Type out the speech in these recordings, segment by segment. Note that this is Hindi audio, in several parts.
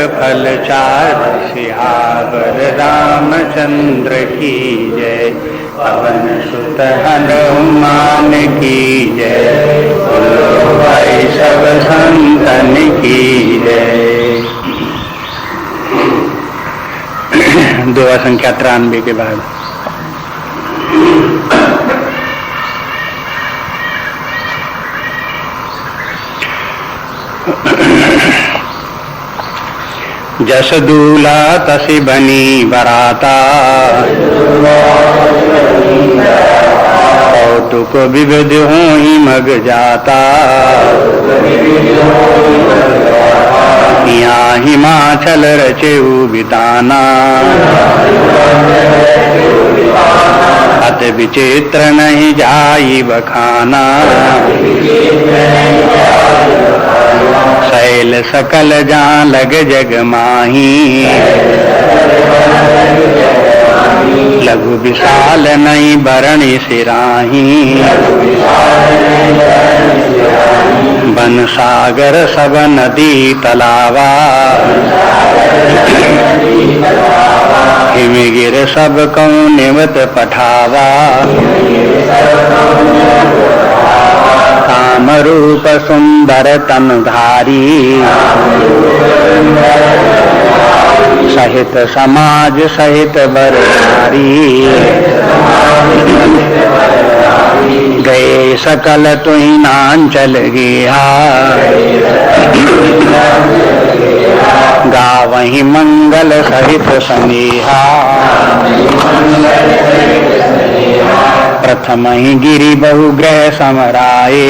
फल चार सियावर रामचंद्र की जय। पवन सुत हनुमान की जय। बोलो भाई सब संतन की जय। दुआ संख्या 93 के बाद जस दूला तसी बनी बराता। कौतुक विविध होई मग जाता। यहाँ हिमाचल रचेऊ बिताना। अति विचित्र नहीं जाई बखाना। शैल सकल जान लग जग माही। लघु विशाल नहीं बरणी सिराही। बन सागर सब नदी तलावा। हिम गिर सब कौ निवत पठावा। काम रूप सुंदर तनधारी। सहित समाज सहित बरनारी। गए सकल तुहि नांचल गिहा। गावहि मंगल सहित सनेहा। प्रथम ही गिरि बहुग्रह समराए।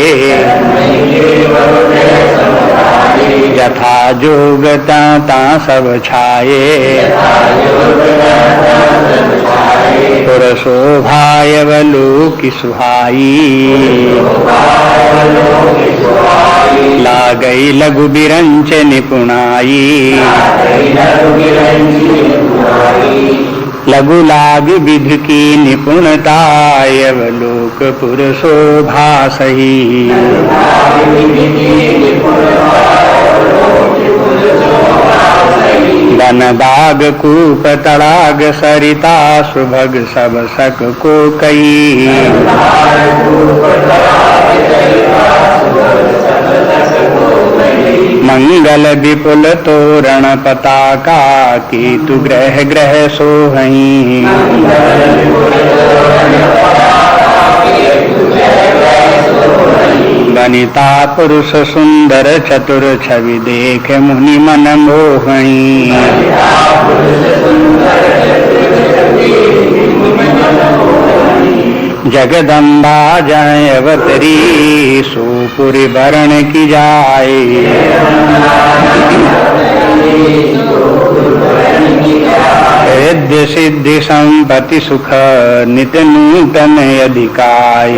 यथा जोग ता सब छाये। पुर शोभायवलोकि सुहाई। लागई लघु बिरंच निपुणाई। लघु लाग विधि की निपुणता। अवलोक पुर शोभा सही। वन बाग कूप तड़ाग सरिता। सुभग सब सक को कई। मंगल विपुल तोरण पताका। केतु ग्रह ग्रह सोहई। वनिता पुरुष सुंदर चतुर छवि देख मुनि मन मोहई। जगदम्बा जय अवतरी। सुपुरी वरण की जाए। सिद्ध सिद्धि संपत्ति सुख नित्य नूतन अधिकाय।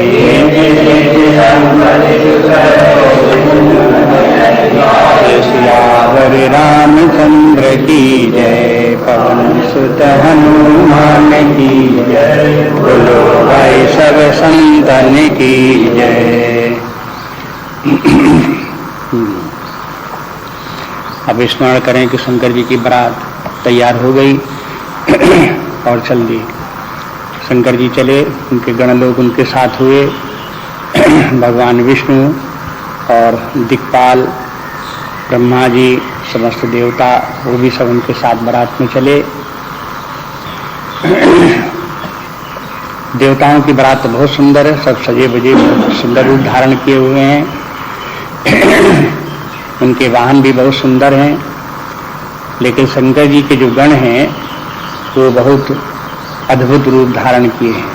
सियावर रामचंद्र की जय। पवन सुत हनुमान की जय। बोलो भाई सब संतन की जय। अब स्मरण करें कि शंकर जी की बारात तैयार हो गई और चल दी। शंकर जी चले, उनके गण लोग उनके साथ हुए। भगवान विष्णु और दिक्पाल ब्रह्मा जी समस्त देवता वो भी सब उनके साथ बारात में चले। देवताओं की बारात तो बहुत सुंदर है। सब सजे बजे सुंदर रूप धारण किए हुए हैं। उनके वाहन भी बहुत सुंदर हैं। लेकिन शंकर जी के जो गण हैं वो बहुत अद्भुत रूप धारण किए हैं।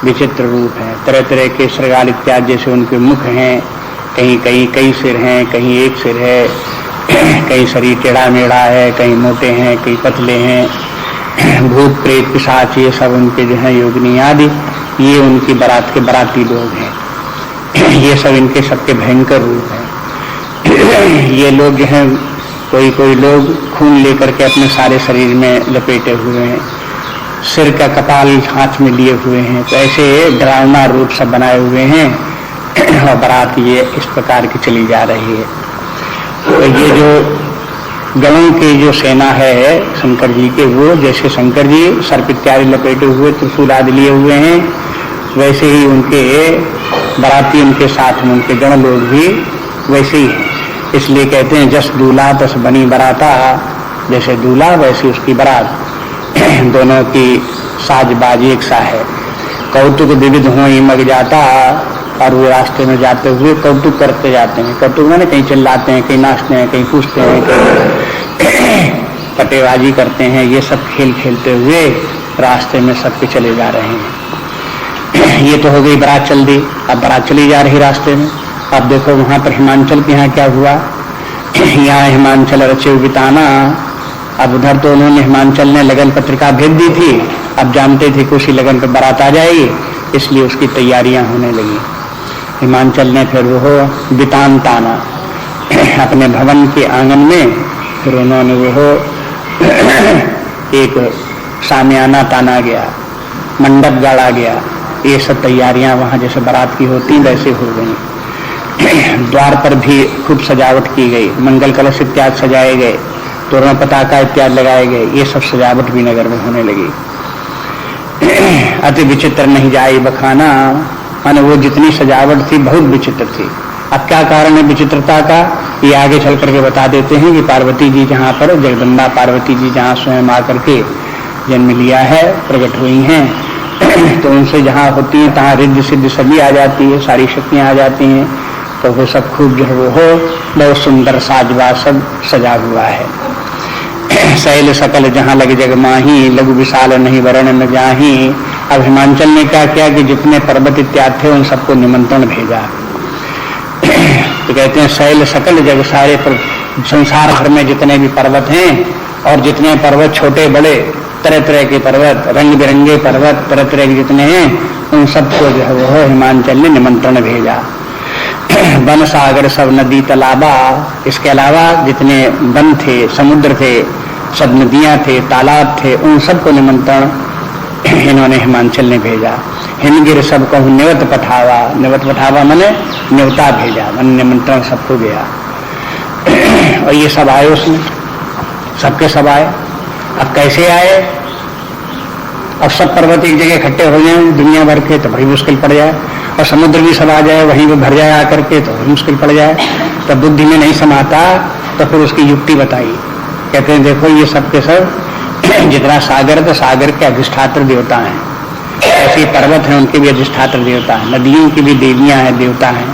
विचित्र रूप है। तरह तरह के श्रृंगार इत्यादि जैसे उनके मुख हैं। कहीं कहीं कई सिर हैं, कहीं एक सिर है, कहीं शरीर टेढ़ा मेढ़ा है, कहीं मोटे हैं, कहीं पतले हैं। भूत प्रेत पिशाच ये सब उनके जो है योगिनी आदि ये उनकी बारात के बाराती लोग हैं। ये सब इनके सबके भयंकर रूप हैं। ये लोग जो हैं कोई कोई लोग खून लेकर के अपने सारे शरीर में लपेटे हुए हैं। सिर का कपाल हाथ में लिए हुए हैं। तो ऐसे डरावना रूप सब बनाए हुए हैं। और बारात ये इस प्रकार की चली जा रही है। तो ये जो गणों की जो सेना है शंकर जी के, वो जैसे शंकर जी सर्प इत्यादि लपेटे हुए त्रिशूल आदि लिए हुए हैं, वैसे ही उनके बराती, उनके साथ में उनके गण लोग भी वैसे ही हैं। इसलिए कहते हैं जस दूल्हा तस बनी बराता, जैसे दूल्हा वैसे उसकी बरात। दोनों की साजबाज एक सा है। कौतुक विविध हो ही मग जाता, और वो रास्ते में जाते हुए कौतुक करते जाते हैं। कौतुक मैंने कहीं चिल्लाते हैं, कहीं नाचते हैं, कहीं पूछते हैं, कहीं पटेबाजी करते हैं। ये सब खेल खेलते हुए रास्ते में सबके चले जा रहे हैं। ये तो हो गई बारात चल दी। अब बारात चली जा रही रास्ते में। अब देखो वहां पर हिमांचल के यहाँ क्या हुआ। यहाँ हिमांचल रचे बिताना। अब उधर तो उन्होंने हिमांचल ने लगन पत्रिका भेज दी थी। अब जानते थे कि उसी लगन पर बारात आ जाएगी, इसलिए उसकी तैयारियां होने लगी। हिमांचल ने फिर वो बितान ताना अपने भवन के आंगन में, फिर उन्होंने वो एक सामियाना ताना गया, मंडप गाड़ा गया। ये सब तैयारियां वहां जैसे बारात की होती वैसे हो गई। द्वार पर भी खूब सजावट की गई, मंगल कलश इत्यादि सजाए गए, तोरण पताका इत्यादि लगाए गए। ये सब सजावट भी नगर में होने लगी। अति विचित्र नहीं जाए बखाना, माने वो जितनी सजावट थी बहुत विचित्र थी। अब क्या कारण है विचित्रता का, ये आगे चल करके बता देते हैं कि पार्वती जी जहाँ पर, जगदम्बा पार्वती जी जहाँ स्वयं आकर के जन्म लिया है, प्रकट हुई हैं, तो उनसे जहाँ होती है तहाँ रिद्धि सिद्धि सभी आ जाती है, सारी शक्तियाँ आ जाती हैं। तो वो सब खूब जो है वो हो, बहुत सुंदर साजबाज सब सजा हुआ है। शैल सकल जहाँ लग जग माही, लघु विशाल नहीं वर्ण में जाही। अब हिमांचल ने क्या किया कि जितने पर्वत इत्यादि थे उन सबको निमंत्रण भेजा। तो कहते हैं शैल सकल जग, सारे संसार भर में जितने भी पर्वत हैं, और जितने पर्वत छोटे बड़े, तरह तरह के पर्वत, रंग बिरंगे पर्वत, तरह तरह के जितने हैं, उन सबको जो है वो हिमांचल ने निमंत्रण भेजा। वन सागर सब नदी तालाबा, इसके अलावा जितने वन थे, समुद्र थे, सब नदियां थे, तालाब थे, उन सबको निमंत्रण इन्होंने हिमांचल ने भेजा। हिमगिर सब कहूँ निवत पठावा, निवत पठावा मैंने न्योता भेजा, मन निमंत्रण सबको गया। और ये सब आए उसमें, सबके सब आए। अब कैसे आए, और सब पर्वत एक जगह इकट्ठे हो जाए दुनिया भर के तो बड़ी मुश्किल पड़ जाए, और समुद्र भी सब आ जाए वहीं पे भर जाए आकर के तो मुश्किल पड़ जाए। तो बुद्धि में नहीं समाता, तो फिर उसकी युक्ति बताई। कहते हैं देखो ये सब के सब जितना सागर है तो सागर के अधिष्ठात्र देवता हैं, ऐसे पर्वत हैं उनके भी अधिष्ठात्र देवता हैं, नदियों की भी देवियां हैं, देवता हैं।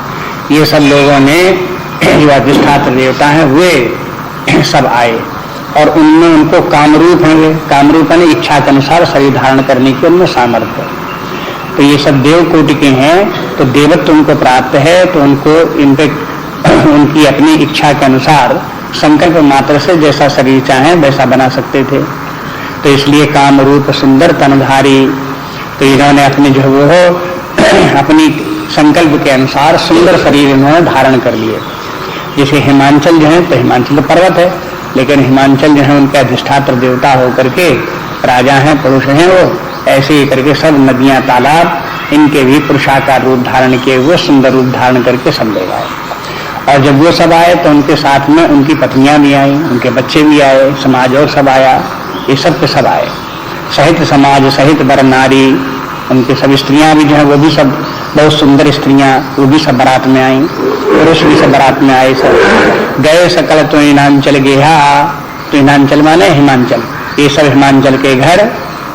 ये सब लोगों ने जो अधिष्ठात्र देवता हैं वे सब आए, और उनमें उनको कामरूप हैं, कामरूप ने इच्छा के अनुसार शरीर धारण करने की उनमें सामर्थ्य। तो ये सब देव कोटि के हैं, तो देवत्व उनको प्राप्त है, तो उनको इनके उनकी अपनी इच्छा के अनुसार संकल्प मात्र से जैसा शरीर चाहे वैसा बना सकते थे। तो इसलिए काम रूप सुंदर तनधारी, तो इन्होंने अपने जो वो अपनी संकल्प के अनुसार सुंदर शरीर इन्होंने धारण कर लिए। जैसे हिमांचल जो है, तो हिमांचल तो पर्वत है, लेकिन हिमांचल जो है उनके अधिष्ठात्र देवता होकर के राजा हैं, पुरुष हैं वो, ऐसे ही करके सब नदियां तालाब इनके भी पुरुषाकार रूप धारण किए हुए सुंदर रूप धारण करके सब लोग आए। और जब वो सब आए तो उनके साथ में उनकी पत्नियां भी आई, उनके बच्चे भी आए, समाज और सब आया, ये सब के सब आए। सहित समाज सहित बर नारी, उनके सब स्त्रियां भी जो है वो भी सब बहुत सुंदर स्त्रियां, वो भी सब बारात में आई, पुरुष भी सब बारात में आए। सब गए सकल तो हिमांचल गया, तो हिमांचल माने हिमांचल, ये सब हिमांचल के घर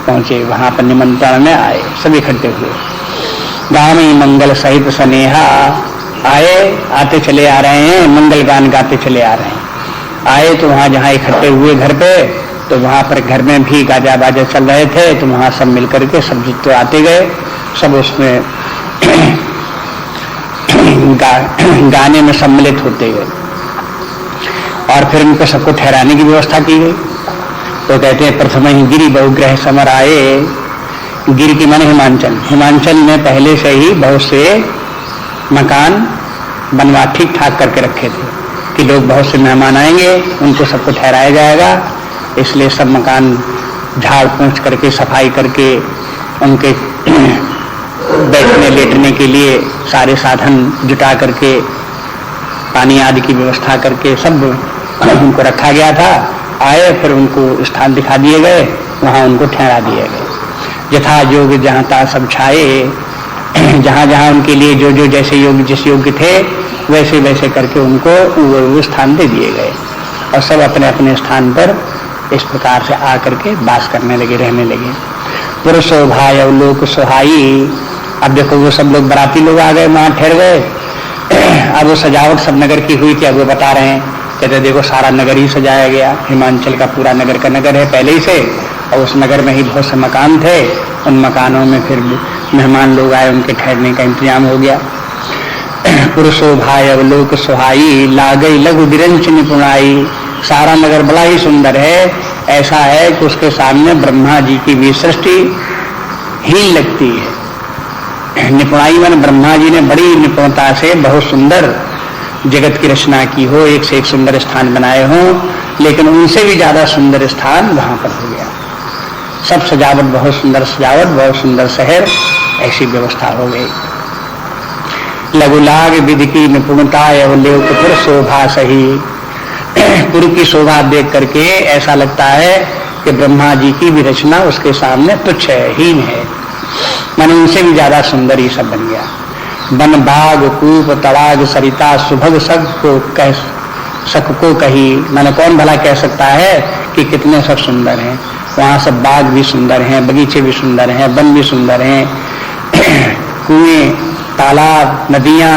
पहुंचे, वहां पर निमंत्रण में आए, सब इकट्ठे हुए। गाँव में मंगल सहित स्नेहा आए, आते चले आ रहे हैं, मंगल गान गाते चले आ रहे हैं। आए तो वहां जहाँ इकट्ठे हुए घर पे, तो वहां पर घर में भी गाजा बाजा चल रहे थे, तो वहां सब मिलकर के सब जितने आते गए, सब उसमें गाने में सम्मिलित होते गए, और फिर उनको सबको ठहराने की व्यवस्था की गई। तो कहते हैं प्रथम ही गिरी बहुग्रह समर आए। गिर की माने हिमांचल, हिमांचल में पहले से ही बहुत से मकान बनवा ठीक ठाक करके रखे थे कि लोग बहुत से मेहमान आएंगे, उनको सबको ठहराया जाएगा, इसलिए सब मकान झाड़ पोंछ करके सफाई करके उनके बैठने लेटने के लिए सारे साधन जुटा करके पानी आदि की व्यवस्था करके सब उनको रखा गया था, आए फिर उनको स्थान दिखा दिए गए, वहां उनको ठहरा दिए गए। यथा योग जहाँ तहाँ सब छाए, जहाँ जहाँ उनके लिए जो जो जैसे योग्य जिस योग्य थे वैसे वैसे करके उनको वो स्थान दे दिए गए और सब अपने अपने स्थान पर इस प्रकार से आकर के वास करने लगे, रहने लगे। पुरुषो भाई अवलोक सुहाई। अब देखो वो सब लोग बराती लोग आ गए, वहां ठहर गए। अब वो सजावट सब नगर की हुई थी। अब वो बता रहे हैं, कहते देखो सारा नगर ही सजाया गया, हिमांचल का पूरा नगर का नगर है पहले ही से, और उस नगर में ही बहुत से मकान थे। उन मकानों में फिर मेहमान लोग आए, उनके ठहरने का इंतजाम हो गया। पुरुषो भाई अवलोक सुहाई, लागई लघु विरंच निपुणाई। सारा नगर बड़ा ही सुंदर है, ऐसा है कि उसके सामने ब्रह्मा जी की भी सृष्टि ही लगती है। निपुणाई मन ब्रह्मा जी ने बड़ी निपुणता से बहुत सुंदर जगत की रचना की हो, एक से एक सुंदर स्थान बनाए हो, लेकिन उनसे भी ज्यादा सुंदर स्थान वहां पर हो गया। सब सजावट, बहुत सुंदर सजावट, बहुत सुंदर शहर, ऐसी व्यवस्था हो गई। लघुलाग विधि की निपुणता अवलोक शोभा सही। पुर की शोभा देख करके ऐसा लगता है कि ब्रह्मा जी की भी रचना उसके सामने तुच्छ है, हीन है, मन उनसे भी ज्यादा सुंदर ही सब बन गया। वन बाग कूप तड़ाग सरिता सुभग सक को कही। मैंने कौन भला कह सकता है कि कितने सब सुंदर हैं। वहां सब बाग भी सुंदर हैं, बगीचे भी सुंदर हैं, वन भी सुंदर हैं, कुएं तालाब नदियां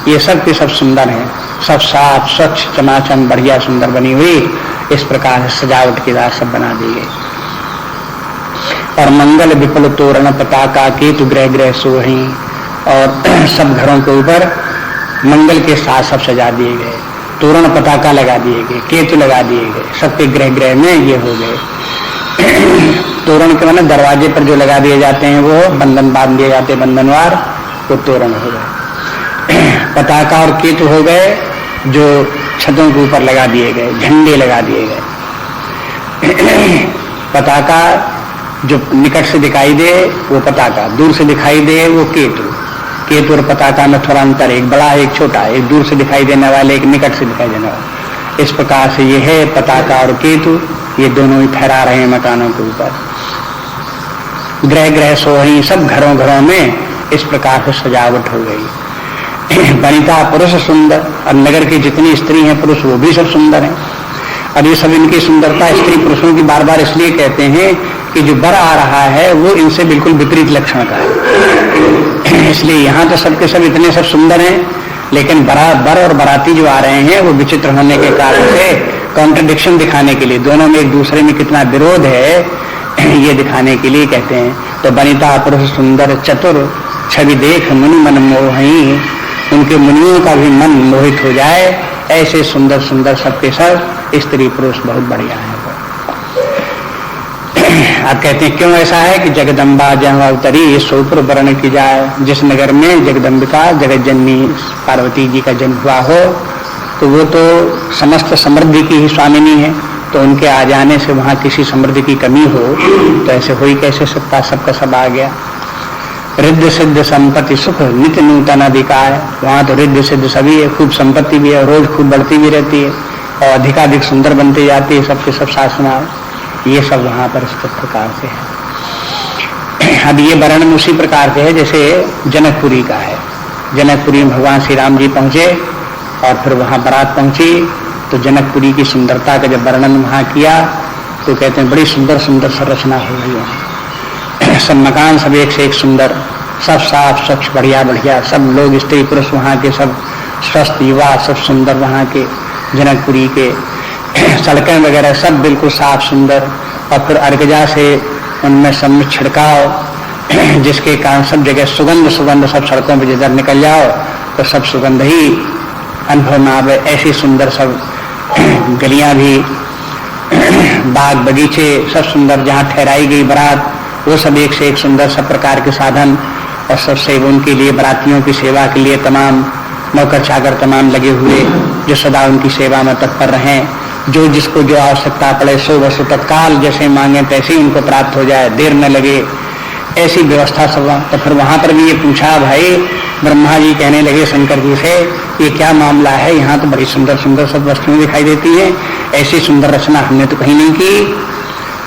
ये सब के सब सुंदर हैं, सब साफ स्वच्छ चमाचम बढ़िया सुंदर बनी हुई। इस प्रकार सजावट के साथ सब बना दी गई। और मंगल विपुल तोरण पताका केतु ग्रह ग्रह सोही। और सब घरों के ऊपर मंगल के साथ सब सजा दिए गए, तोरण पताका लगा दिए गए, केतु लगा दिए गए, सबके ग्रह ग्रह में ये हो गए। तोरण के माने दरवाजे पर जो लगा दिए जाते हैं वो बंधन बांध दिए जाते, बंधनवार, वो तोरण हो गए। पताका और केतु हो गए जो छतों के ऊपर लगा दिए गए, झंडे लगा दिए गए। पताका जो निकट से दिखाई दे वो पताका, दूर से दिखाई दे वो केतु। केतु और पताका में थोड़ा अंतर, एक बड़ा एक छोटा, एक दूर से दिखाई देने वाले, एक निकट से दिखाई देने वाला। इस प्रकार से ये है पताका और केतु, ये दोनों ही फहरा रहे हैं मकानों के ऊपर। ग्रह ग्रह सोही, सब घरों घरों में इस प्रकार से सजावट हो गई। वनिता पुरुष सुंदर, और नगर की जितनी स्त्री हैं पुरुष वो भी सब सुंदर हैं। और ये सब इनकी सुंदरता स्त्री पुरुषों की बार बार इसलिए कहते हैं कि जो बर आ रहा है वो इनसे बिल्कुल विपरीत लक्षण का है। इसलिए यहाँ तो सबके सब इतने सब सुंदर हैं, लेकिन बर और बराती जो आ रहे हैं वो विचित्र होने के कारण से कॉन्ट्रडिक्शन दिखाने के लिए, दोनों में एक दूसरे में कितना विरोध है ये दिखाने के लिए कहते हैं। तो वनिता पुरुष सुंदर चतुर छवि देख मुनि मन मोही। उनके मुनियों का भी मन मोहित हो जाए, ऐसे सुंदर सुंदर सबके सब स्त्री पुरुष बहुत बढ़िया है। आप कहते हैं क्यों ऐसा है कि जगदम्बा जहाँ अवतरी सोपुर वर्ण की जाए। जिस नगर में जगदम्बिका जगत जननी पार्वती जी का जन्म हुआ हो तो वो तो समस्त समृद्धि की ही स्वामिनी है, तो उनके आ जाने से वहाँ किसी समृद्धि की कमी हो तो ऐसे हो ही कैसे सकता, सबका सब आ गया। रिद्ध सिद्ध संपत्ति सुख नित्य नूतन अधिकार। वहाँ तो रिद्ध सिद्ध सभी है, खूब संपत्ति भी है, रोज खूब बढ़ती भी रहती है और अधिकाधिक सुंदर बनती जाती है, सबके सब शासना, ये सब वहाँ पर इस प्रकार से है। अब ये वर्णन उसी प्रकार से है जैसे जनकपुरी का है। जनकपुरी में भगवान श्री राम जी पहुंचे और फिर वहाँ बारात पहुंची, तो जनकपुरी की सुंदरता का जब वर्णन वहाँ किया तो कहते हैं बड़ी सुंदर सुंदर संरचना हो रही है। सब मकान सब एक से एक सुंदर, सब साफ स्वच्छ बढ़िया बढ़िया, सब लोग स्त्री पुरुष वहाँ के सब स्वस्थ युवा सब सुंदर वहाँ के जनकपुरी के। सड़कें वगैरह सब बिल्कुल साफ सुंदर, और फिर अर्गजा से उनमें सब में छिड़काव जिसके कारण सब जगह सुगंध सुगंध, सब सड़कों पर जिधर निकल जाओ तो सब सुगंध ही अनुभव में आवे। ऐसी सुंदर सब गलियां भी, बाग बगीचे सब सुंदर, जहाँ ठहराई गई बारात वो सब एक से एक सुंदर, सब प्रकार के साधन, और सब से उनके लिए बारातियों की सेवा के लिए तमाम नौकर चाकर तमाम लगे हुए जो सदा उनकी सेवा में तत्पर रहें। जो जिसको जो आवश्यकता पड़े सो वस्तु तत्काल जैसे मांगे तैसे ही उनको प्राप्त हो जाए, देर न लगे, ऐसी व्यवस्था सब। तो फिर वहां पर भी ये पूछा भाई ब्रह्मा जी कहने लगे शंकर जी से, ये क्या मामला है, यहाँ तो बड़ी सुंदर सुंदर सब वस्तुएं दिखाई देती हैं, ऐसी सुंदर रचना हमने तो कहीं नहीं की।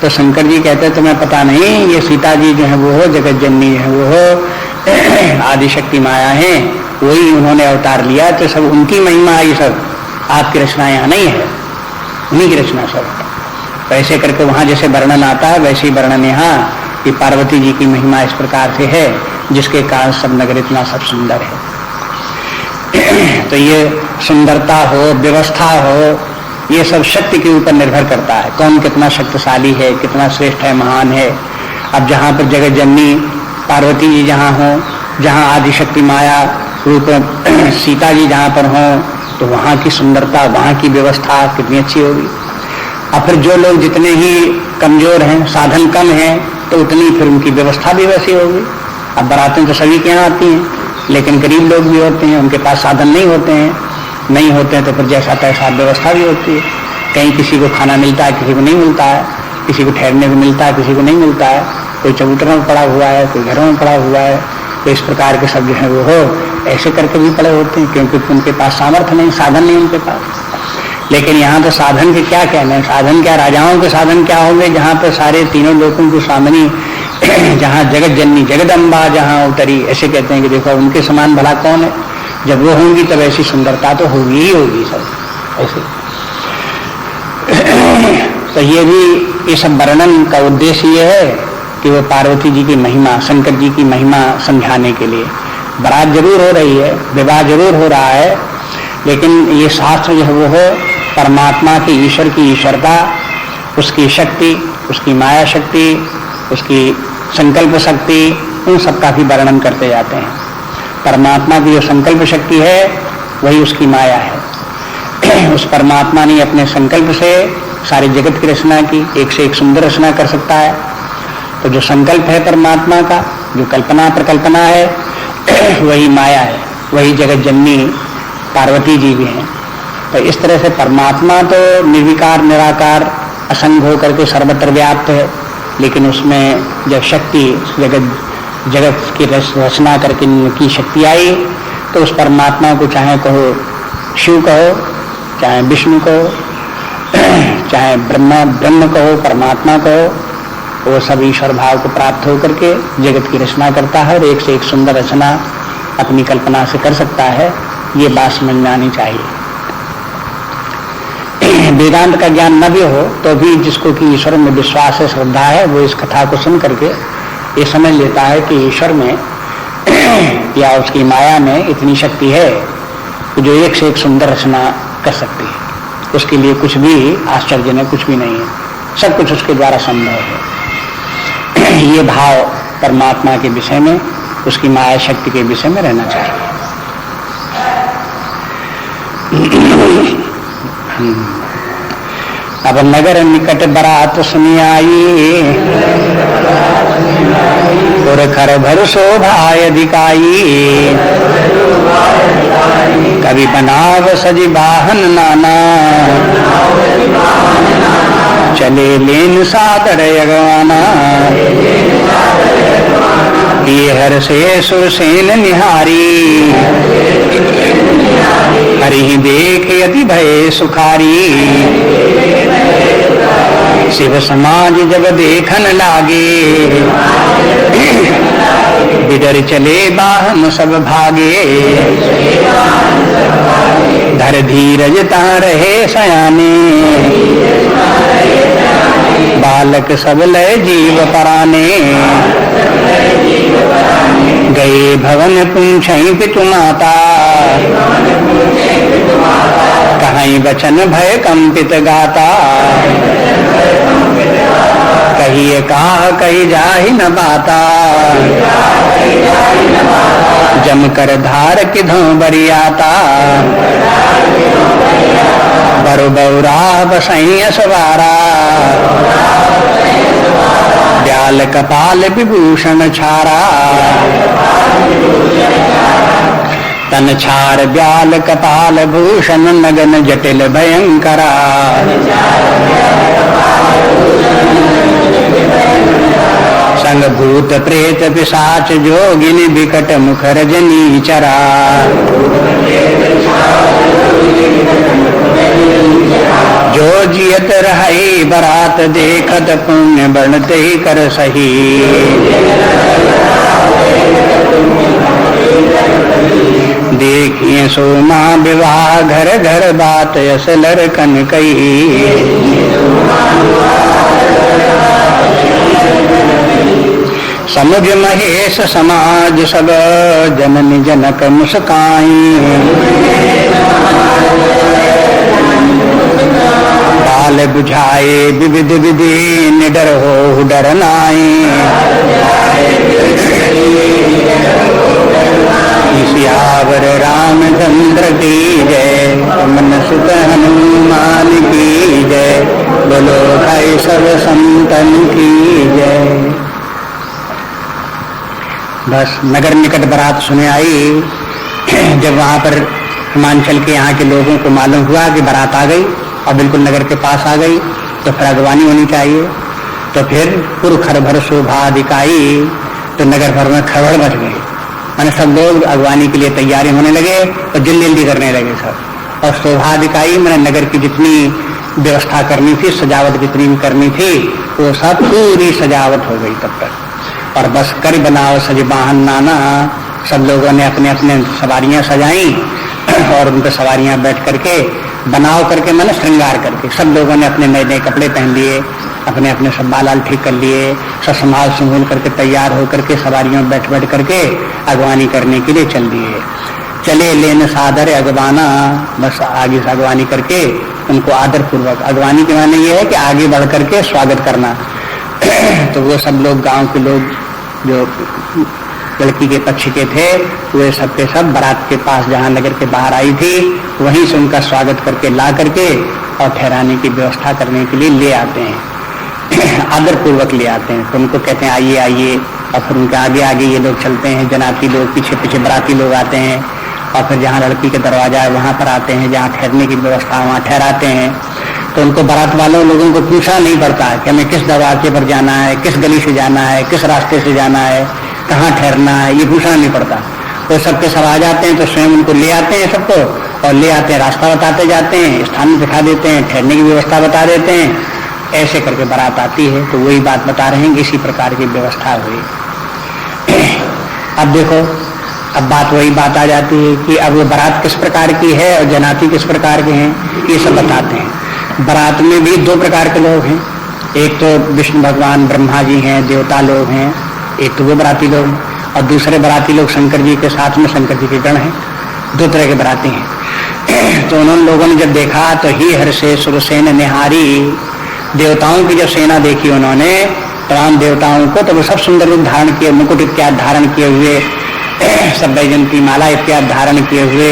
तो शंकर जी कहते तुम्हें पता नहीं, ये सीता जी जो है वो हो, जगत जननी है वो हो, आदिशक्ति माया है, वही उन्होंने अवतार लिया, तो सब उनकी महिमा, ये सब आपकी रचना यहाँ नहीं है, उन्हीं की रचना सब। तो ऐसे करके वहां जैसे वर्णन आता है वैसे ही वर्णन यहाँ कि पार्वती जी की महिमा इस प्रकार से है, जिसके कारण सब नगर इतना सब सुंदर है। तो ये सुंदरता हो, व्यवस्था हो, ये सब शक्ति के ऊपर निर्भर करता है, कौन कितना शक्तिशाली है, कितना श्रेष्ठ है, महान है। अब जहाँ पर जगत जननी पार्वती जी जहाँ हो, जहाँ आदिशक्ति माया रूप सीता जी जहाँ पर हो, तो वहाँ की सुंदरता, वहाँ की व्यवस्था कितनी अच्छी होगी। और फिर जो लोग जितने ही कमजोर हैं, साधन कम हैं, तो उतनी फिर उनकी व्यवस्था भी वैसी होगी। अब बारातें तो सभी के यहाँ आती हैं, लेकिन गरीब लोग भी होते हैं, उनके पास साधन नहीं होते हैं, तो फिर जैसा तैसा व्यवस्था भी होती है। कहीं किसी को खाना मिलता है, किसी को नहीं मिलता है, किसी को ठहरने को मिलता है, किसी को नहीं मिलता है, कोई चबूतरों में पड़ा हुआ है, कोई घरों में पड़ा हुआ है। तो इस प्रकार के सब जो है वो हो, ऐसे करके भी पड़े होते हैं, क्योंकि उनके पास सामर्थ्य नहीं, साधन नहीं उनके पास। लेकिन यहाँ तो साधन के क्या कहने हैं, साधन क्या, राजाओं के साधन क्या होंगे, जहाँ पर सारे तीनों लोगों की स्वामिनी जहाँ जगत जननी जगदम्बा जहाँ उतरी, ऐसे कहते हैं कि देखो उनके समान भला कौन है। जब वो होंगी तब ऐसी सुंदरता तो होगी ही होगी सब ऐसे। तो ये भी, ये सब वर्णन का उद्देश्य ये है कि वो पार्वती जी की महिमा, शंकर जी की महिमा समझाने के लिए। बारात जरूर हो रही है, विवाह जरूर हो रहा है, लेकिन ये शास्त्र जो है वो हो परमात्मा की, ईश्वर की ईश्वरता, उसकी शक्ति, उसकी माया शक्ति, उसकी संकल्प शक्ति, उन सब का भी वर्णन करते जाते हैं। परमात्मा की जो संकल्प शक्ति है वही उसकी माया है। उस परमात्मा ने अपने संकल्प से सारे जगत की रचना की, एक से एक सुंदर रचना कर सकता है। तो जो संकल्प है परमात्मा का, जो कल्पना प्रकल्पना है, वही माया है, वही जगत जननी पार्वती जी भी हैं। तो इस तरह से परमात्मा तो निर्विकार निराकार असंग होकर के सर्वत्र व्याप्त है, लेकिन उसमें जब शक्ति जगत की रचना करके की शक्ति आई, तो उस परमात्मा को चाहे कहो शिव कहो, चाहे विष्णु कहो, चाहे ब्रह्म कहो, परमात्मा कहो, वो सब ईश्वर भाव को प्राप्त होकर के जगत की रचना करता है और एक से एक सुंदर रचना अपनी कल्पना से कर सकता है। ये बात समझ में आनी चाहिए। वेदांत का ज्ञान न भी हो तो भी जिसको कि ईश्वर में विश्वास है, श्रद्धा है, वो इस कथा को सुन करके ये समझ लेता है कि ईश्वर में या उसकी माया में इतनी शक्ति है कि जो एक से एक सुंदर रचना कर सकती है। उसके लिए कुछ भी आश्चर्य नहीं, कुछ भी नहीं है, सब कुछ उसके द्वारा संभव है। ये भाव परमात्मा के विषय में, उसकी माया शक्ति के विषय में रहना चाहिए। अब नगर निकट बरात सुनी आई, और खर भर शोभाय अधिकाई, कभी बनाव सजी वाहन नाना, चले लेन सादर यगवाना, ये हर से सुरसेन निहारी, हरि देख यदि भय सुखारी, शिव समाज जब देखन लागे, बिडर चले बाहन सब भागे, धर धीरज ता रहे सयाने, बालक सब लय जीव पराने, गए भवन पूछई पितु माता, कहीं वचन भय कंपित गाता, कहिए कहा कही जाहि न बाता, जम कर धार किधों बरियाता, बरु बौरा बसई सवारा, ब्याल कपाल विभूषण छारा, तन छार ब्याल कपाल भूषण नगन जटिल भयंकरा, सकल भूत प्रेत पिशाच जोगिनी विकट मुख रजनी चरा। जो जियत रही बरात देखत पुण्य बढ़ते ही कर सही। देखिए सोमा विवाह घर घर बात यस लड़कन कही। समुझ महेश समाज सब जननी जनक मुस्काई। बाल बुझाए विविध विधि निडर हो डर नाई। सियावर रामचंद्र की जय मन सुत हनुमान की जय। बोलो भाई सब संतन की जय। बस नगर निकट बारात सुने आई। जब वहां पर हिमांचल के यहाँ के लोगों को मालूम हुआ कि बारात आ गई और बिल्कुल नगर के पास आ गई, तो फिर अगवानी होनी चाहिए। तो फिर पुर खरभर शोभा अधिकाई, तो नगर भर में खबर मच गई। मैंने सब लोग अगवानी के लिए तैयारी होने लगे और जल्दी जल्दी करने लगे सब। और शोभा अधिकाई मैंने नगर की जितनी व्यवस्था करनी थी, सजावट जितनी भी करनी थी, वो सब पूरी सजावट हो गई तब तक। और बस कर बनाओ सज वाहन नाना, सब लोगों ने अपने अपने सवारियां सजाई और उन पर सवारियां बैठ करके बनाव करके मैंने श्रृंगार करके सब लोगों ने अपने नए नए कपड़े पहन लिए, अपने अपने सब बाल ठीक कर लिए, सब संभाल संभूल करके तैयार होकर के सवारियों में बैठ बैठ करके अगवानी करने के लिए चल दिए। चले लेन सादर अगवाना, बस आगे से अगवानी करके उनको आदर पूर्वक, अगवानी के माने ये है कि आगे बढ़ करके स्वागत करना। तो वो सब लोग गांव के लोग जो लड़की के पक्ष के थे, वे सबके सब बारात के पास जहां नगर के बाहर आई थी, वहीं से उनका स्वागत करके ला करके और ठहराने की व्यवस्था करने के लिए ले आते हैं। आदर पूर्वक ले आते हैं। तो उनको कहते हैं आइए आइए, और फिर उनके आगे आगे ये लोग चलते हैं, जनाती लोग पीछे पीछे बराती लोग आते हैं। और फिर जहाँ लड़की का दरवाजा है वहां पर आते हैं, जहाँ ठहरने की व्यवस्था है वहां ठहराते हैं। तो उनको बारात वालों लोगों को पूछना नहीं पड़ता है कि हमें किस दरवाजे पर जाना है, किस गली से जाना है, किस रास्ते से जाना है, कहाँ ठहरना है, ये पूछना नहीं पड़ता। तो सबके सब आ जाते हैं, तो स्वयं उनको ले आते हैं सबको, और ले आते हैं, रास्ता बताते जाते हैं, स्थान दिखा देते हैं, ठहरने की व्यवस्था बता देते हैं। ऐसे करके बारात आती है। तो वही बात बता रहे हैं कि इसी प्रकार की व्यवस्था हुई। अब देखो, अब बात वही बात आ जाती है कि अब वो बारात किस प्रकार की है और जनाती किस प्रकार के हैं, ये सब बताते हैं। बारात में भी दो प्रकार के लोग हैं। एक तो विष्णु भगवान ब्रह्मा जी हैं, देवता लोग हैं, एक तो वो बराती लोग, और दूसरे बराती लोग शंकर जी के साथ में शंकर जी के गण हैं। दो तरह के बराती हैं। तो उन्होंने लोगों ने जब देखा तो ही हर्षे सुरसेन निहारी, देवताओं की जब सेना देखी उन्होंने, तमाम देवताओं को, तो वो सब सुंदर रूप धारण किए, मुकुट इत्यादि धारण किए हुए, सब वैजंती माला इत्यादि धारण किए हुए,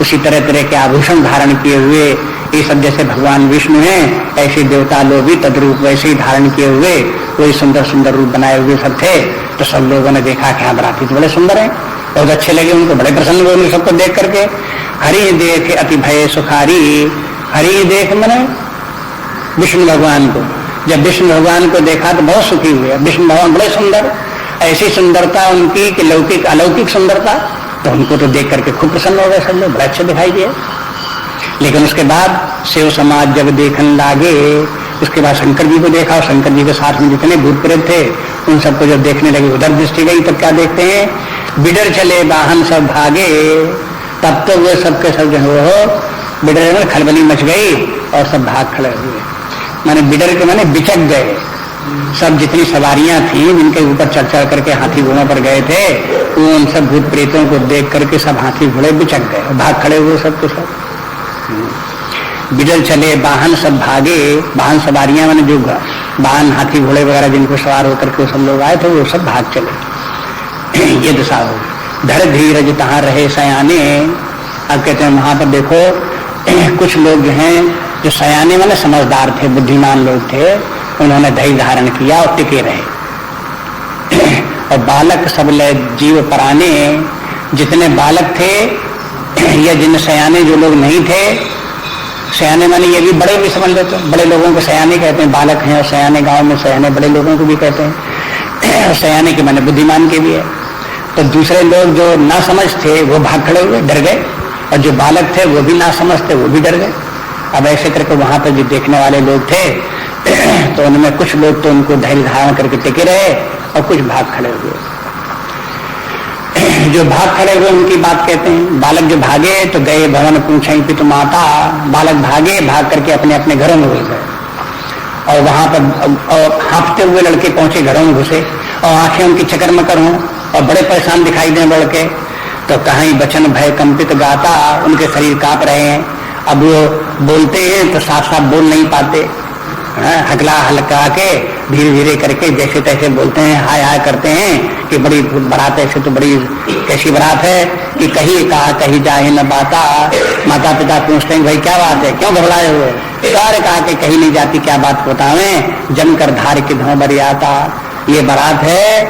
उसी तरह तरह के आभूषण धारण किए हुए, ये सब जैसे भगवान विष्णु हैं ऐसे देवता लोग भी तद्रूप वैसे ही धारण किए हुए वही सुंदर सुंदर रूप बनाए हुए सब थे। तो सब लोगों ने देखा कि हाँ बराती तो बड़े सुंदर हैं, बहुत अच्छे लगे उनको, बड़े प्रसन्न हुए उन्हें सबको देख करके। हरि देख अति भय सुखारी, हरि देख मैंने विष्णु भगवान को, जब विष्णु भगवान को देखा तो बहुत सुखी हुए। विष्णु भगवान बड़े सुंदर, ऐसी सुंदरता उनकी कि लौकिक अलौकिक सुंदरता, तो उनको तो देख करके खूब प्रसन्न हो गए सब लोग, बड़े अच्छे दिखाई दिए। लेकिन उसके बाद शिव समाज जब देखने लागे, उसके बाद शंकर जी को देखा, और शंकर जी के साथ में जितने भूत प्रेत थे उन सबको जब देखने लगे, उधर दृष्टि गई, तब क्या देखते हैं, बिडर चले वाहन सब भागे। तब तो वो सबके सब जो हो बिडर में खलबली मच गई और सब भाग खड़े हुए। माने बिडर के माने बिचक गए, सब जितनी सवारियां थी जिनके ऊपर चढ़ चढ़ करके हाथी घोड़ों पर गए थे, वो उन सब भूत प्रेतों को देख करके सब हाथी घोड़े बिचक गए, भाग खड़े हुए सब के सब। बिडल चले वाहन सब भागे, वाहन सवारियां मैंने जो वाहन हाथी घोड़े वगैरह जिनको सवार होकर के सब लोग आए थे वो सब भाग चले। ये दशा हो, धर धीरज तहां रहे सयाने। अब कहते हैं वहां पर देखो कुछ लोग जो हैं जो सयाने मैंने समझदार थे, बुद्धिमान लोग थे, उन्होंने धैर्य धारण किया और टिके रहे। और बालक सब ले जीव पराने, जितने बालक थे या जिन सयाने जो लोग नहीं थे, सयाने माने ये भी बड़े भी समझ लेते हैं, बड़े लोगों को सयाने कहते हैं, बालक हैं और सयाने गांव में सयाने बड़े लोगों को भी कहते हैं। सयाने के माने बुद्धिमान के भी है। तो दूसरे लोग जो ना समझ थे वो भाग खड़े हुए, डर गए, और जो बालक थे वो भी ना समझ थे, वो भी डर गए। अब ऐसे करके वहां पर जो देखने वाले लोग थे तो उनमें कुछ लोग तो उनको धैर्य धारण करके टिके रहे और कुछ भाग खड़े हुए। जो भाग खड़े हुए उनकी बात कहते हैं। बालक जो भागे तो गए भवन पूछें पितु माता, बालक भागे, भाग करके अपने अपने घरों में घुस गए। और वहां पर हाँफते हुए लड़के पहुंचे, घरों में घुसे और आंखें उनकी चक्कर मकर हों और बड़े परेशान दिखाई दें लड़के। तो कहीं बचन भय कंपित गाता, उनके शरीर कांप रहे हैं। अब वो बोलते हैं तो साफ साफ बोल नहीं पाते, हकला हल्का के धीरे धीरे करके जैसे तैसे बोलते हैं, हाय हाय करते हैं कि बड़ी बारात, ऐसे तो बड़ी कैसी बारात है कि कहीं कहा कहीं जाए न बाता। माता पिता पूछते हैं भाई क्या बात है, क्यों घबराए हुए? सारे कहा कि कहीं नहीं जाती, क्या बात बतावें, जमकर धार के धों बरियाता। ये बारात है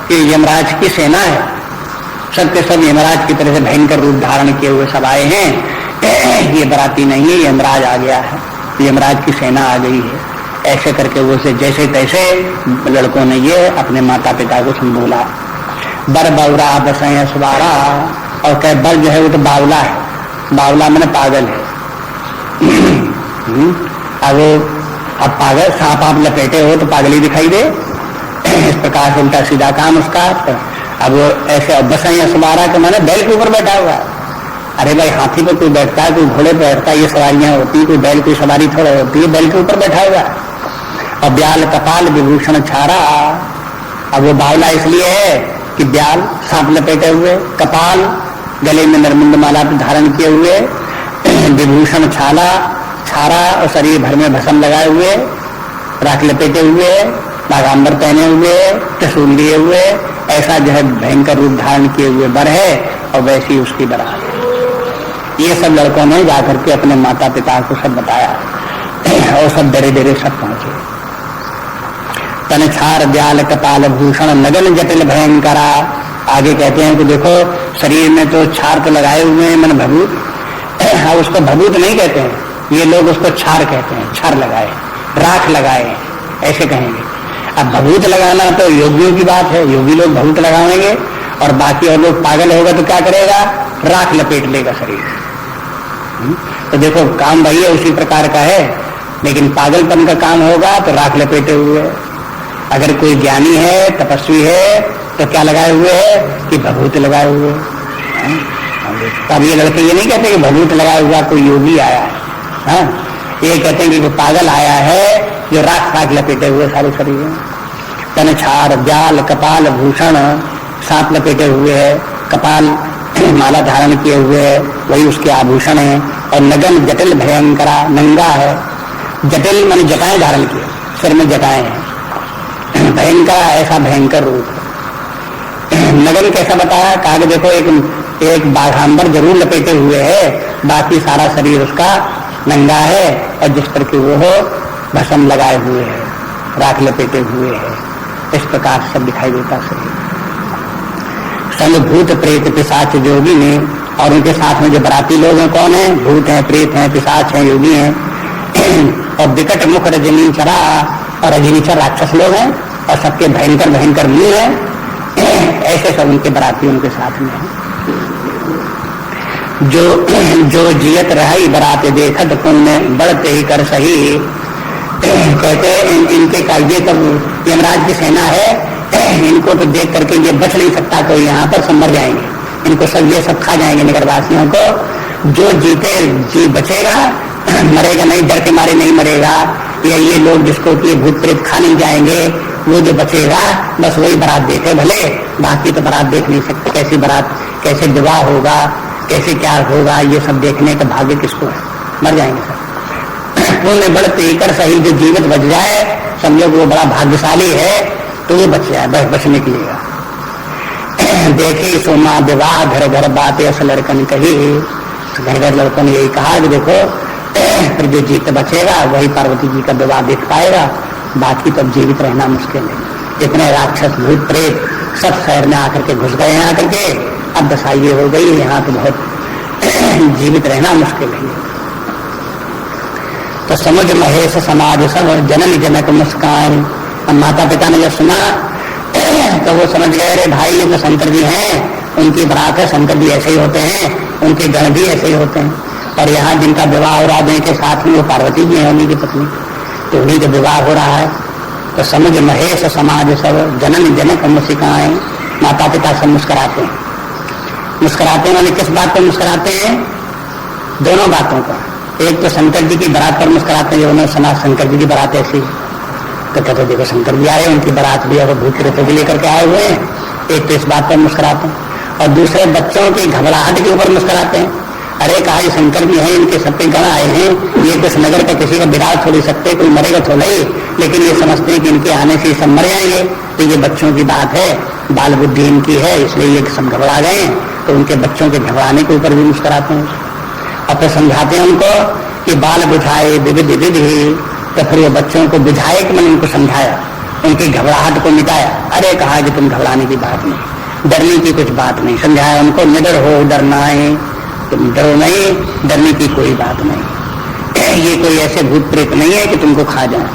कि यमराज की सेना है, सब के सब यमराज की तरह से भयंकर रूप धारण किए हुए सब आए हैं। ये बराती नहीं है, यमराज आ गया है, यमराज की सेना आ गई है। ऐसे करके वो से जैसे तैसे लड़कों ने ये अपने माता पिता को संबोला। बर बावरा बसैया सुबारा, और कह बर जो है वो तो बावला है, बावला मैंने पागल है। अब पागल सांप आप लपेटे हो तो पागल ही दिखाई दे, इस प्रकार से उल्टा सीधा काम उसका। अब वो ऐसे बसैया सुबारा के मैंने बैल के ऊपर बैठा हुआ। अरे भाई हाथी पे कोई बैठता है, कोई घोड़े पे बैठता है, ये सवारियां होती है, कोई बैल की सवारी थोड़ा होती है, बैल के ऊपर बैठा हुआ है। और ब्याल कपाल विभूषण छारा, अब वो बावला इसलिए है कि ब्याल सांप लपेटे हुए, कपाल गले में नरमुंड माला धारण किए हुए, विभूषण छाला छारा और शरीर भर में भस्म लगाए हुए, राख लपेटे हुए, नागांबर पहने हुए, त्रिशूल लिए हुए, ऐसा जो है भयंकर रूप धारण किए हुए बर है। और वैसी उसकी बरात है। ये सब लड़कों ने जाकर के अपने माता पिता को सब बताया और सब डरे डरे सब पहुंचे। तन छार ब्याल कपाल भूषण नगन जटिल भयंकरा। आगे कहते हैं कि देखो शरीर में तो छार तो लगाए हुए हैं, मन भभूत, उसको भभूत नहीं कहते हैं, ये लोग उसको छार कहते हैं, छार लगाए, राख लगाए, ऐसे कहेंगे। अब भभूत लगाना तो योगियों की बात है, योगी लोग भभूत लगाएंगे, और बाकी और लोग पागल होगा तो क्या करेगा, राख लपेट लेगा शरीर। तो देखो काम वही है, उसी प्रकार का है, लेकिन पागलपन का काम होगा तो राख लपेटे हुए। अगर कोई ज्ञानी है, तपस्वी है, तो क्या लगाए हुए है कि भभूत लगाए हुए। अब ये लड़के ये नहीं कहते कि भभूत लगाया हुआ कोई योगी आया है, हाँ? ये कहते हैं कि वो पागल आया है जो राख राख लपेटे हुए सारे शरीर में। तन छार ब्याल कपाल भूषण, सांप लपेटे हुए है, कपाल माला धारण किए हुए है, वही उसके आभूषण है। और नगन जटिल भयंकरा, नंगा है, जटिल माने जटाएं धारण किए, सिर में जटाएं हैं, भयंकर ऐसा भयंकर रूप। नगन कैसा बताया, कहा कि देखो एक बाघांबर जरूर लपेटे हुए है, बाकी सारा शरीर उसका नंगा है, और जिस पर कि वो हो भस्म लगाए हुए है, राख लपेटे हुए है, इस प्रकार सब दिखाई देता शरीर। संग भूत प्रेत पिशाच जोगी ने, और उनके साथ में जो बराती लोग हैं कौन है, भूत हैं, प्रेत हैं, पिशाच हैं, योगी हैं, और विकट मुख रजनीचरा, और रजनीचर राक्षस लोग हैं, और सबके भयंकर भयंकर मुंह हैं, ऐसे सब उनके बराती उनके साथ में हैं। जो जियत रही बरात देखत पुण्य बढ़ते ही कर सही। कहते इनके कायदे तब यमराज की सेना है, इनको तो देख करके ये बच नहीं सकता कोई, यहाँ पर सब मर जाएंगे, इनको सब ये सब खा जाएंगे नगरवासियों को। जो जीते जी बचेगा, मरेगा नहीं, डर के मारे नहीं मरेगा। ये लोग जिसको कि भूत प्रेत खा नहीं जाएंगे, वो जो बचेगा बस वही बारात देखे भले, बाकी तो बारात देख नहीं सकते। कैसी बारात, कैसे विवाह होगा, कैसे क्या होगा, ये सब देखने का भाग्य किसको है, मर जाएंगे सब। पुण्य बढ़ते कर सही, जो जीवित बच जाए समझो वो बड़ा भाग्यशाली है, तो वो बच जाए, बस बचने के लिए। देखे सोमा विवाह घर घर बातें असल लड़कन कही, घर घर लड़कों ने यही कहा कि देखो फिर जो जीत बचेगा वही पार्वती जी का विवाह देख पाएगा, बाकी तो जीवित रहना मुश्किल है। इतने राक्षस भूत प्रेत सब शहर में आकर के घुस गए हैं, आकर के अब दशाई हो गई, यहाँ तो बहुत जीवित रहना मुश्किल है। तो समुद्र महेश समाज सब जनन जनक मुस्कान। माता पिता ने जब सुना तो वो समझ गए अरे भाई ये तो शंकर जी हैं, उनकी बारात है, शंकर जी ऐसे ही होते हैं, उनके गण भी ऐसे ही होते हैं। और यहाँ जिनका विवाह हो रहा है के साथ में वो पार्वती जी है उन्हीं की पत्नी, तो उन्हीं का विवाह हो रहा है। तो समझ महेश समाज सब जनन जनक मुस्काए, माता पिता सब मुस्कुराते हैं। मुस्कुराते हैं माने किस बात पर मुस्कुराते हैं? दोनों बातों पर। एक तो शंकर जी की बारात पर मुस्कुराते हैं, उन्होंने सुना शंकर जी की बारात ऐसी, तो कहते देखो शंकर जी आए, उनकी बारात भी है, भूत प्रेतों को लेकर के आए हुए हैं। एक तो इस बात पर मुस्कुराते हैं, और दूसरे बच्चों की घबराहट के ऊपर मुस्कुराते हैं। अरे कहा ये शंकर जी हैं, इनके सबके गण आए हैं, ये कुछ नगर का किसी का विराट छोड़ सकते, कोई मरेगा थोड़ा ही, लेकिन ये समझते हैं कि इनके आने से सब मर जाएंगे। तो ये बच्चों की बात है, बाल बुद्धि इनकी है, इसलिए ये सब घबरा गए। तो उनके बच्चों के घबराने के ऊपर भी मुस्कुराते हैं, और फिर समझाते हैं उनको कि बाल बुझाए विविध विधि। तो फिर ये बच्चों को बुझाए कि मैंने उनको समझाया, उनकी घबराहट को मिटाया। अरे कहा कि तुम घबराने की बात नहीं, डरने की कुछ बात नहीं, समझाया उनको, निडर हो डरना है, तुम डरो नहीं, डरने की कोई बात नहीं। ये कोई ऐसे भूत प्रेत नहीं है कि तुमको खा जाए,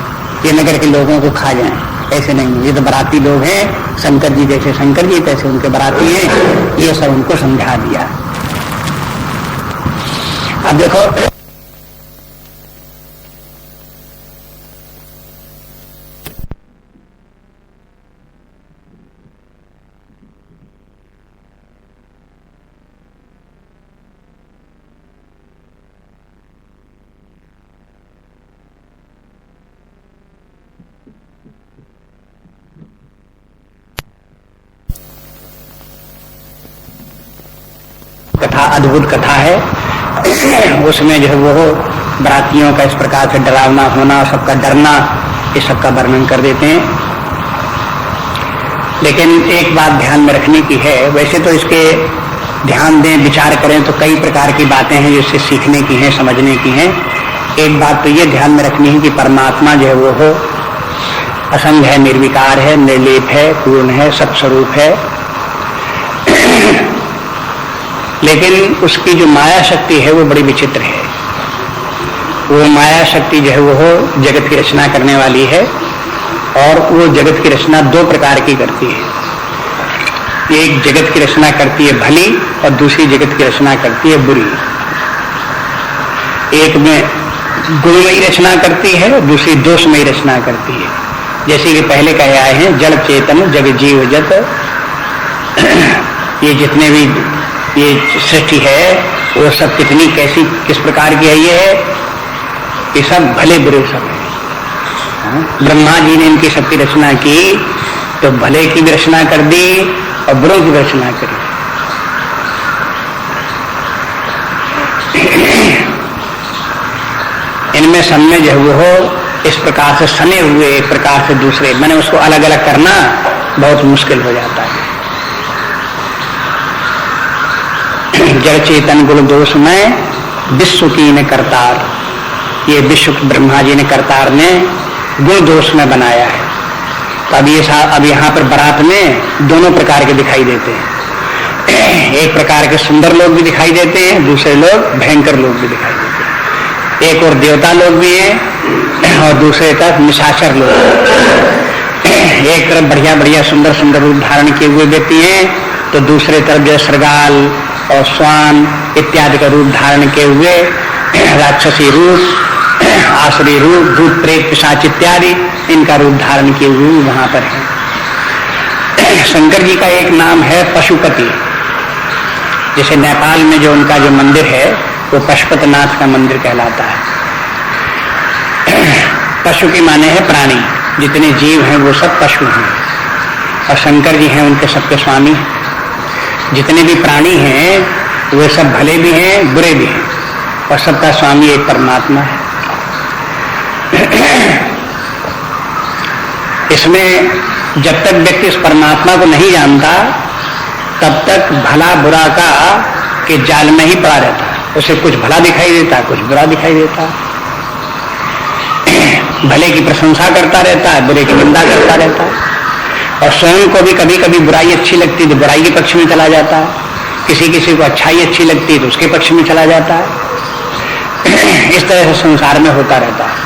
ये नगर के लोगों को खा जाए, ऐसे नहीं। ये तो बराती लोग हैं, शंकर जी जैसे शंकर जी तैसे उनके बराती हैं। ये सब उनको समझा दिया। अब देखो कथा अद्भुत कथा है। उसमें जो है वो बरातियों का इस प्रकार से डरावना होना, सबका डरना, इस सब का वर्णन कर देते हैं। लेकिन एक बात ध्यान में रखने की है, वैसे तो इसके ध्यान दें विचार करें तो कई प्रकार की बातें हैं जिससे सीखने की हैं, समझने की हैं। एक बात तो ये ध्यान में रखनी है कि परमात्मा जो है वो हो असंग है, निर्विकार है, निर्लेप है, पूर्ण है, सत्स्वरूप है। लेकिन उसकी जो माया शक्ति है वो बड़ी विचित्र है। वो माया शक्ति जो है वो जगत की रचना करने वाली है, और वो जगत की रचना दो प्रकार की करती है। एक जगत की रचना करती है भली, और दूसरी जगत की रचना करती है बुरी। एक में गुणमयी रचना करती है और दूसरी दोषमयी रचना करती है। जैसे कि पहले कहे आए हैं, जड़ चेतन जग जीव जत, ये जितने भी ये सृष्टि है वो सब कितनी कैसी किस प्रकार की है, ये सब भले बुरे सब है। ब्रह्मा जी ने इनकी सबकी रचना की तो भले की भी रचना कर दी और बुरों की भी रचना करी। इनमें सब में जो वो इस प्रकार से सने हुए, एक प्रकार से दूसरे, मैंने उसको अलग अलग करना बहुत मुश्किल हो जाता है। जड़ चेतन गुण दोष में विश्व की ने करतार, ये विश्व ब्रह्मा जी ने करतार ने गुण दोष में बनाया है। तो अब यहाँ पर बारात में दोनों प्रकार के दिखाई देते हैं। एक प्रकार के सुंदर लोग भी दिखाई देते हैं, दूसरे लोग भयंकर लोग भी दिखाई देते हैं। एक और देवता लोग भी हैं और दूसरे तरफ निशाचर लोग। एक तरफ बढ़िया बढ़िया सुंदर सुंदर रूप धारण किए हुए व्यक्ति हैं, तो दूसरे तरफ जो श्रृगाल और स्वान इत्यादि का रूप धारण किए हुए राक्षसी रूप, आसुरी रूप, भूत प्रेत पिशाच इत्यादि इनका रूप धारण किए हुए वहां पर है। शंकर जी का एक नाम है पशुपति। जैसे नेपाल में जो उनका जो मंदिर है वो पशुपतिनाथ का मंदिर कहलाता है। पशु की माने है प्राणी, जितने जीव हैं वो सब पशु हैं, और शंकर जी हैं उनके सबके स्वामी। जितने भी प्राणी हैं वे सब भले भी हैं बुरे भी हैं, और सबका स्वामी एक परमात्मा है। इसमें जब तक व्यक्ति इस परमात्मा को नहीं जानता तब तक भला बुरा का के जाल में ही पड़ा रहता है। उसे कुछ भला दिखाई देता, कुछ बुरा दिखाई देता। भले की प्रशंसा करता रहता है, बुरे की निंदा करता रहता है, और स्वयं को भी कभी कभी बुराई अच्छी लगती है तो बुराई के पक्ष में चला जाता है, किसी किसी को अच्छाई अच्छी लगती है तो उसके पक्ष में चला जाता है। इस तरह से संसार में होता रहता है।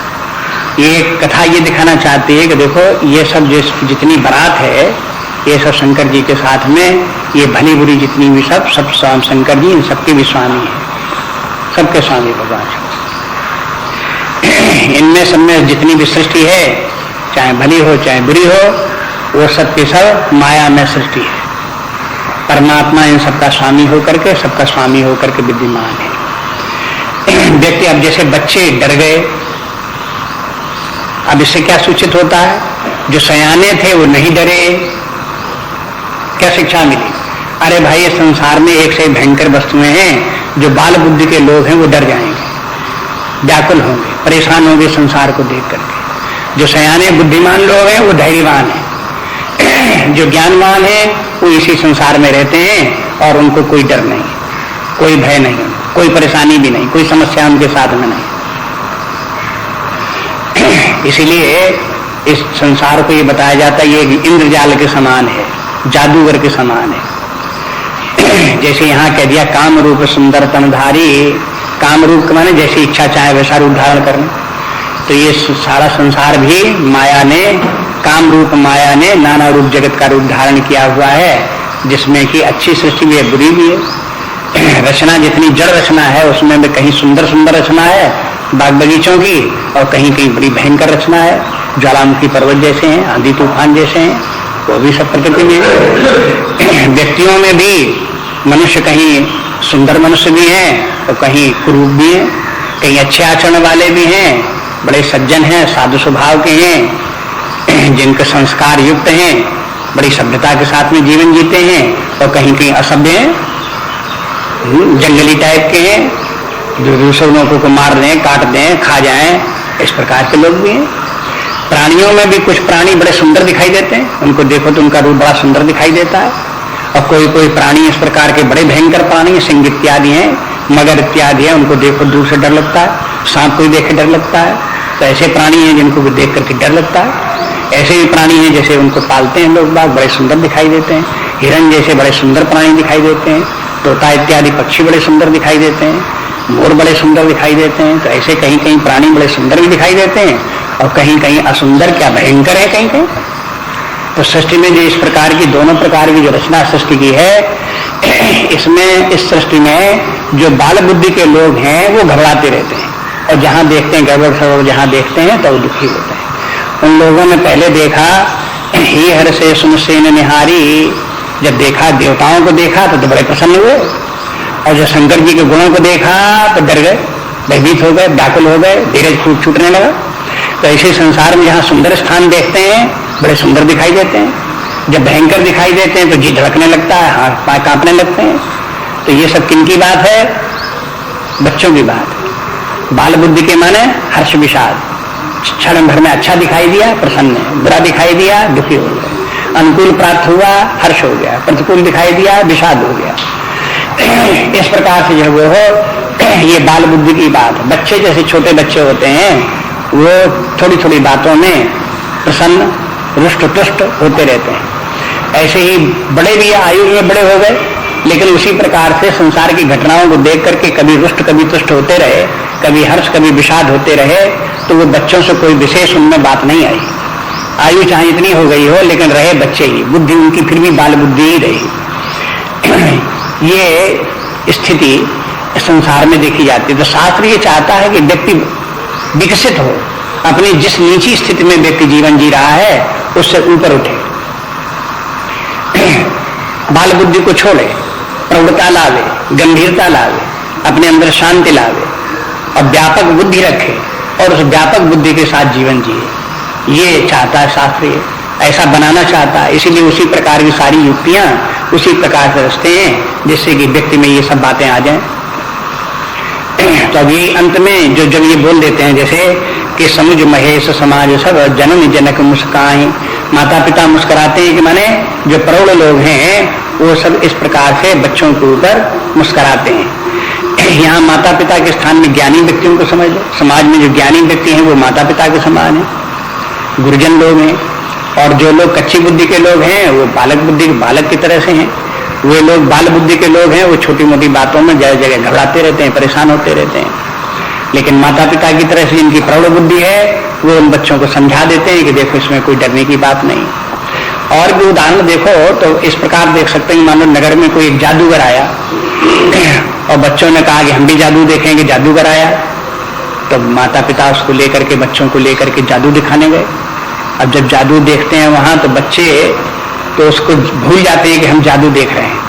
ये कथा ये दिखाना चाहती है कि देखो ये सब जितनी बारात है ये सब शंकर जी के साथ में, ये भली बुरी जितनी भी सब शंकर जी इन सबके भी स्वामी है, सबके स्वामी भगवान। इनमें सब में जितनी भी सृष्टि है, चाहे भली हो चाहे बुरी हो, वो सब के सब माया में सृष्टि है। परमात्मा इन सबका स्वामी होकर के, सबका स्वामी होकर के विद्यमान है। व्यक्ति, अब जैसे बच्चे डर गए, अब इससे क्या सूचित होता है? जो सयाने थे वो नहीं डरे, क्या शिक्षा मिली? अरे भाई, ये संसार में एक से भयंकर वस्तुएं हैं, जो बाल बुद्धि के लोग हैं वो डर जाएंगे, व्याकुल होंगे, परेशान होंगे संसार को देख करके। जो सयाने बुद्धिमान लोग हैं वो धैर्यवान हैं, जो ज्ञानवान हैं वो इसी संसार में रहते हैं और उनको कोई डर नहीं, कोई भय नहीं, कोई परेशानी भी नहीं, कोई समस्या उनके साथ में नहीं। इसीलिए इस संसार को ये बताया जाता है ये इंद्रजाल के समान है, जादूगर के समान है। जैसे यहाँ कह दिया काम रूप सुंदर तनधारी, काम रूप के माने जैसी इच्छा चाहे वैसा रूप धारण करना। तो ये सारा संसार भी माया ने, काम रूप माया ने नाना रूप जगत का रूप धारण किया हुआ है, जिसमें कि अच्छी सृष्टि भी है, बुरी भी है। रचना जितनी जड़ रचना है उसमें भी कहीं सुंदर सुंदर रचना है बाग बगीचों की, और कहीं कहीं बड़ी भयंकर रचना है, ज्वालामुखी पर्वत जैसे हैं, आंधी तूफान जैसे हैं, वो भी सब प्रकृति में है। व्यक्तियों में भी मनुष्य कहीं सुंदर मनुष्य भी हैं और कहीं कुरूप भी हैं, कहीं अच्छे आचरण वाले भी हैं, बड़े सज्जन हैं, साधु स्वभाव के हैं, जिनके संस्कार युक्त हैं, बड़ी सभ्यता के साथ में जीवन जीते हैं, और कहीं कहीं असभ्य हैं, जंगली टाइप के हैं, जो दूसरों को मार दें, काट दें, खा जाएं, इस प्रकार के लोग भी हैं। प्राणियों में भी कुछ प्राणी बड़े सुंदर दिखाई देते हैं, उनको देखो तो उनका रूप बड़ा सुंदर दिखाई देता है, और कोई कोई प्राणी इस प्रकार के बड़े भयंकर प्राणी, सिंह इत्यादि हैं, मगर इत्यादि है, उनको देखो दूर से डर लगता है, सांप को देख के डर लगता है। तो ऐसे प्राणी हैं जिनको देख करके डर लगता है। ऐसे भी प्राणी हैं जैसे उनको पालते हैं लोग बाग, बड़े सुंदर दिखाई देते हैं, हिरण जैसे बड़े सुंदर प्राणी दिखाई देते हैं, तोता इत्यादि पक्षी बड़े सुंदर दिखाई देते हैं, मोर बड़े सुंदर दिखाई देते हैं। तो ऐसे कहीं कहीं प्राणी बड़े सुंदर भी दिखाई देते हैं, और कहीं कहीं असुंदर, क्या भयंकर है कहीं कहीं। तो सृष्टि में जो इस प्रकार की, दोनों प्रकार की जो रचना सृष्टि की है, इसमें इस सृष्टि में जो बाल बुद्धि के लोग हैं वो घबराते रहते हैं, और जहां देखते हैं गड़बड़ सड़बड़ जहां देखते हैं तो वो दुखी होते हैं। उन लोगों ने पहले देखा ही हर से सुनसेन निहारी, जब देखा देवताओं को देखा तो बड़े प्रसन्न हुए, और जब शंकर जी के गुणों को देखा तो डर गए, भयभीत हो गए, व्याकुल हो गए, धीरज फूट छूटने लगा। तो ऐसे संसार में जहाँ सुंदर स्थान देखते हैं बड़े सुंदर दिखाई देते हैं, जब भयंकर दिखाई देते हैं तो जी धड़कने लगता है, हाथ पांव कांपने लगते हैं। तो ये सब किन की बात है? बच्चों की बात है। बाल बुद्धि के माने हर्ष विषाद, क्षण भर में अच्छा दिखाई दिया प्रसन्न है, बुरा दिखाई दिया दुखी हो गया, अनुकूल प्राप्त हुआ हर्ष हो गया, प्रतिकूल दिखाई दिया विषाद हो गया। इस प्रकार से जो वो हो, ये बाल बुद्धि की बात है। बच्चे जैसे छोटे बच्चे होते हैं वो थोड़ी थोड़ी बातों में प्रसन्न रुष्ट तुष्ट होते रहते हैं, ऐसे ही बड़े भी आयु में बड़े हो गए, लेकिन उसी प्रकार से संसार की घटनाओं को देख करके कभी रुष्ट कभी तुष्ट होते रहे, कभी हर्ष कभी विषाद होते रहे। तो वो बच्चों से कोई विशेष उनमें बात नहीं आई, आयु चाहे इतनी हो गई हो लेकिन रहे बच्चे ही, बुद्धि उनकी फिर भी बाल बुद्धि ही रही। ये स्थिति संसार में देखी जाती है। तो शास्त्र ये चाहता है कि व्यक्ति विकसित हो, अपनी जिस नीची स्थिति में व्यक्ति जीवन जी रहा है उससे ऊपर उठे, बाल बुद्धि को छोड़े, प्रौढ़ता लावे, गंभीरता लावे, अपने अंदर शांति लावे और व्यापक बुद्धि रखे और उस व्यापक बुद्धि के साथ जीवन जिए। ये चाहता है शास्त्र, ऐसा बनाना चाहता है। इसीलिए उसी प्रकार की सारी युक्तियां उसी प्रकार से रचते हैं जिससे कि व्यक्ति में ये सब बातें आ जाएं। तो अभी अंत में जो जब ये बोल देते हैं जैसे कि समुझ महेश समाज सब जनन जनक मुस्काएं, माता पिता मुस्कुराते हैं कि माने जो प्रौढ़ लोग हैं वो सब इस प्रकार से बच्चों के ऊपर मुस्कुराते हैं। यहाँ माता पिता के स्थान में ज्ञानी व्यक्तियों को समझ लो। समाज में जो ज्ञानी व्यक्ति हैं वो माता पिता के समान है, गुरुजन लोग हैं, और जो लोग कच्ची बुद्धि के लोग हैं वो बालक बुद्धि बालक की तरह से हैं। वे लोग बाल बुद्धि के लोग हैं, वो छोटी मोटी बातों में जगह जगह घबराते रहते हैं, परेशान होते रहते हैं। लेकिन माता पिता की तरह से जिनकी प्रौढ़ बुद्धि है वो उन बच्चों को समझा देते हैं कि देखो इसमें कोई डरने की बात नहीं। और भी उदाहरण देखो तो इस प्रकार देख सकते हैं, मानो नगर में कोई एक जादूगर आया और बच्चों ने कहा कि हम भी जादू देखेंगे, जादूगर आया, तो माता पिता उसको लेकर के, बच्चों को लेकर के जादू दिखाने गए। अब जब जादू देखते हैं वहां तो बच्चे तो उसको भूल जाते हैं कि हम जादू देख रहे हैं,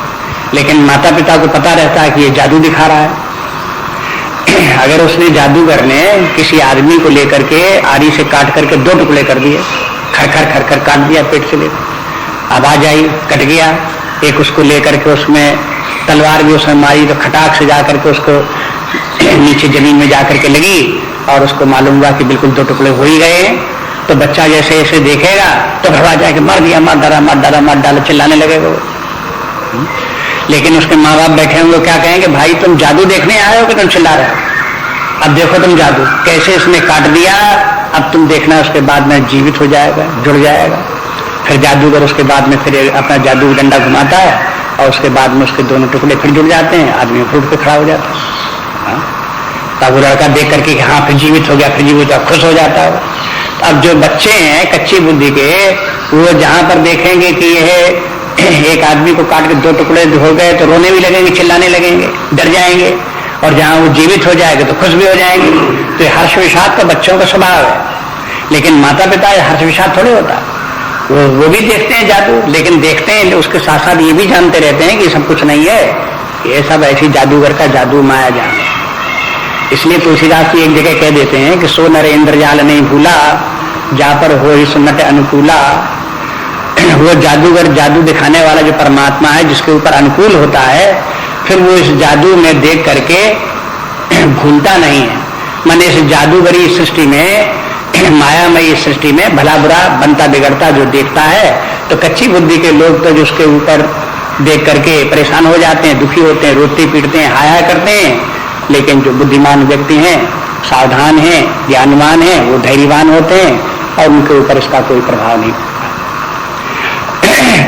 लेकिन माता पिता को पता रहता है कि ये जादू दिखा रहा है। अगर उसने जादूगर ने किसी आदमी को लेकर के आरी से काट करके 2 टुकड़े कर दिए, खरखर खरखर काट दिया पेट से लेकर, आवाज आई, कट गया, एक उसको लेकर के उसमें तलवार भी उसने मारी तो खटाक से जाकर के उसको नीचे जमीन में जाकर के लगी और उसको मालूम हुआ कि बिल्कुल 2 टुकड़े हो ही गए हैं। तो बच्चा जैसे ऐसे देखेगा तो घबरा जाएगा, मार दिया, मार डाला, मार डाला, मार डाला, चिल्लाने लगेगा वो। लेकिन उसके माँ बाप बैठे होंगे, क्या कहेंगे, भाई तुम जादू देखने आए हो कि तुम चिल्ला रहे हो? अब देखो तुम जादू कैसे इसने काट दिया, अब तुम देखना उसके बाद में जीवित हो जाएगा, जुड़ जाएगा। फिर जादूगर उसके बाद में फिर अपना जादू डंडा घुमाता है और उसके बाद में उसके दोनों टुकड़े फिर जुड़ जाते हैं, आदमी फूट के खड़ा हो जाता है। तब वो लड़का देख करके हाँ फिर जीवित हो गया, फिर जीवित हो, खुश हो जाता है। अब जो बच्चे हैं कच्ची बुद्धि के, वो जहां पर देखेंगे कि यह एक आदमी को काट के 2 टुकड़े हो गए तो रोने भी लगेंगे, चिल्लाने लगेंगे, डर जाएंगे, और जहां वो जीवित हो जाएगा तो खुश भी हो जाएंगे। तो हर्ष विषाद तो बच्चों का स्वभाव है, लेकिन माता पिता हर्ष विषाद थोड़े होता, वो भी देखते हैं जादू, लेकिन देखते हैं उसके साथ साथ ये भी जानते रहते हैं कि सब कुछ नहीं है, ये सब ऐसी जादूगर का जादू माया जान है। इसलिए तुलसीदास जी एक जगह कह देते हैं कि सो नर इंद्रजाल नहीं भूला, जा पर हो ही सुन्नत अनुकूला। वो जादूगर, जादू दिखाने वाला जो परमात्मा है, जिसके ऊपर अनुकूल होता है, फिर वो इस जादू में देख करके भूलता नहीं है। माने इस जादूगरी सृष्टि में, मायामयी सृष्टि में भला बुरा बनता बिगड़ता जो देखता है, तो कच्ची बुद्धि के लोग तो जो उसके ऊपर देख करके परेशान हो जाते हैं, दुखी होते हैं, रोते पीटते हैं, हाय हाय करते हैं। लेकिन जो बुद्धिमान व्यक्ति हैं, सावधान हैं, ज्ञानवान हैं, वो धैर्यवान होते हैं और उनके ऊपर इसका कोई प्रभाव नहीं पड़ता।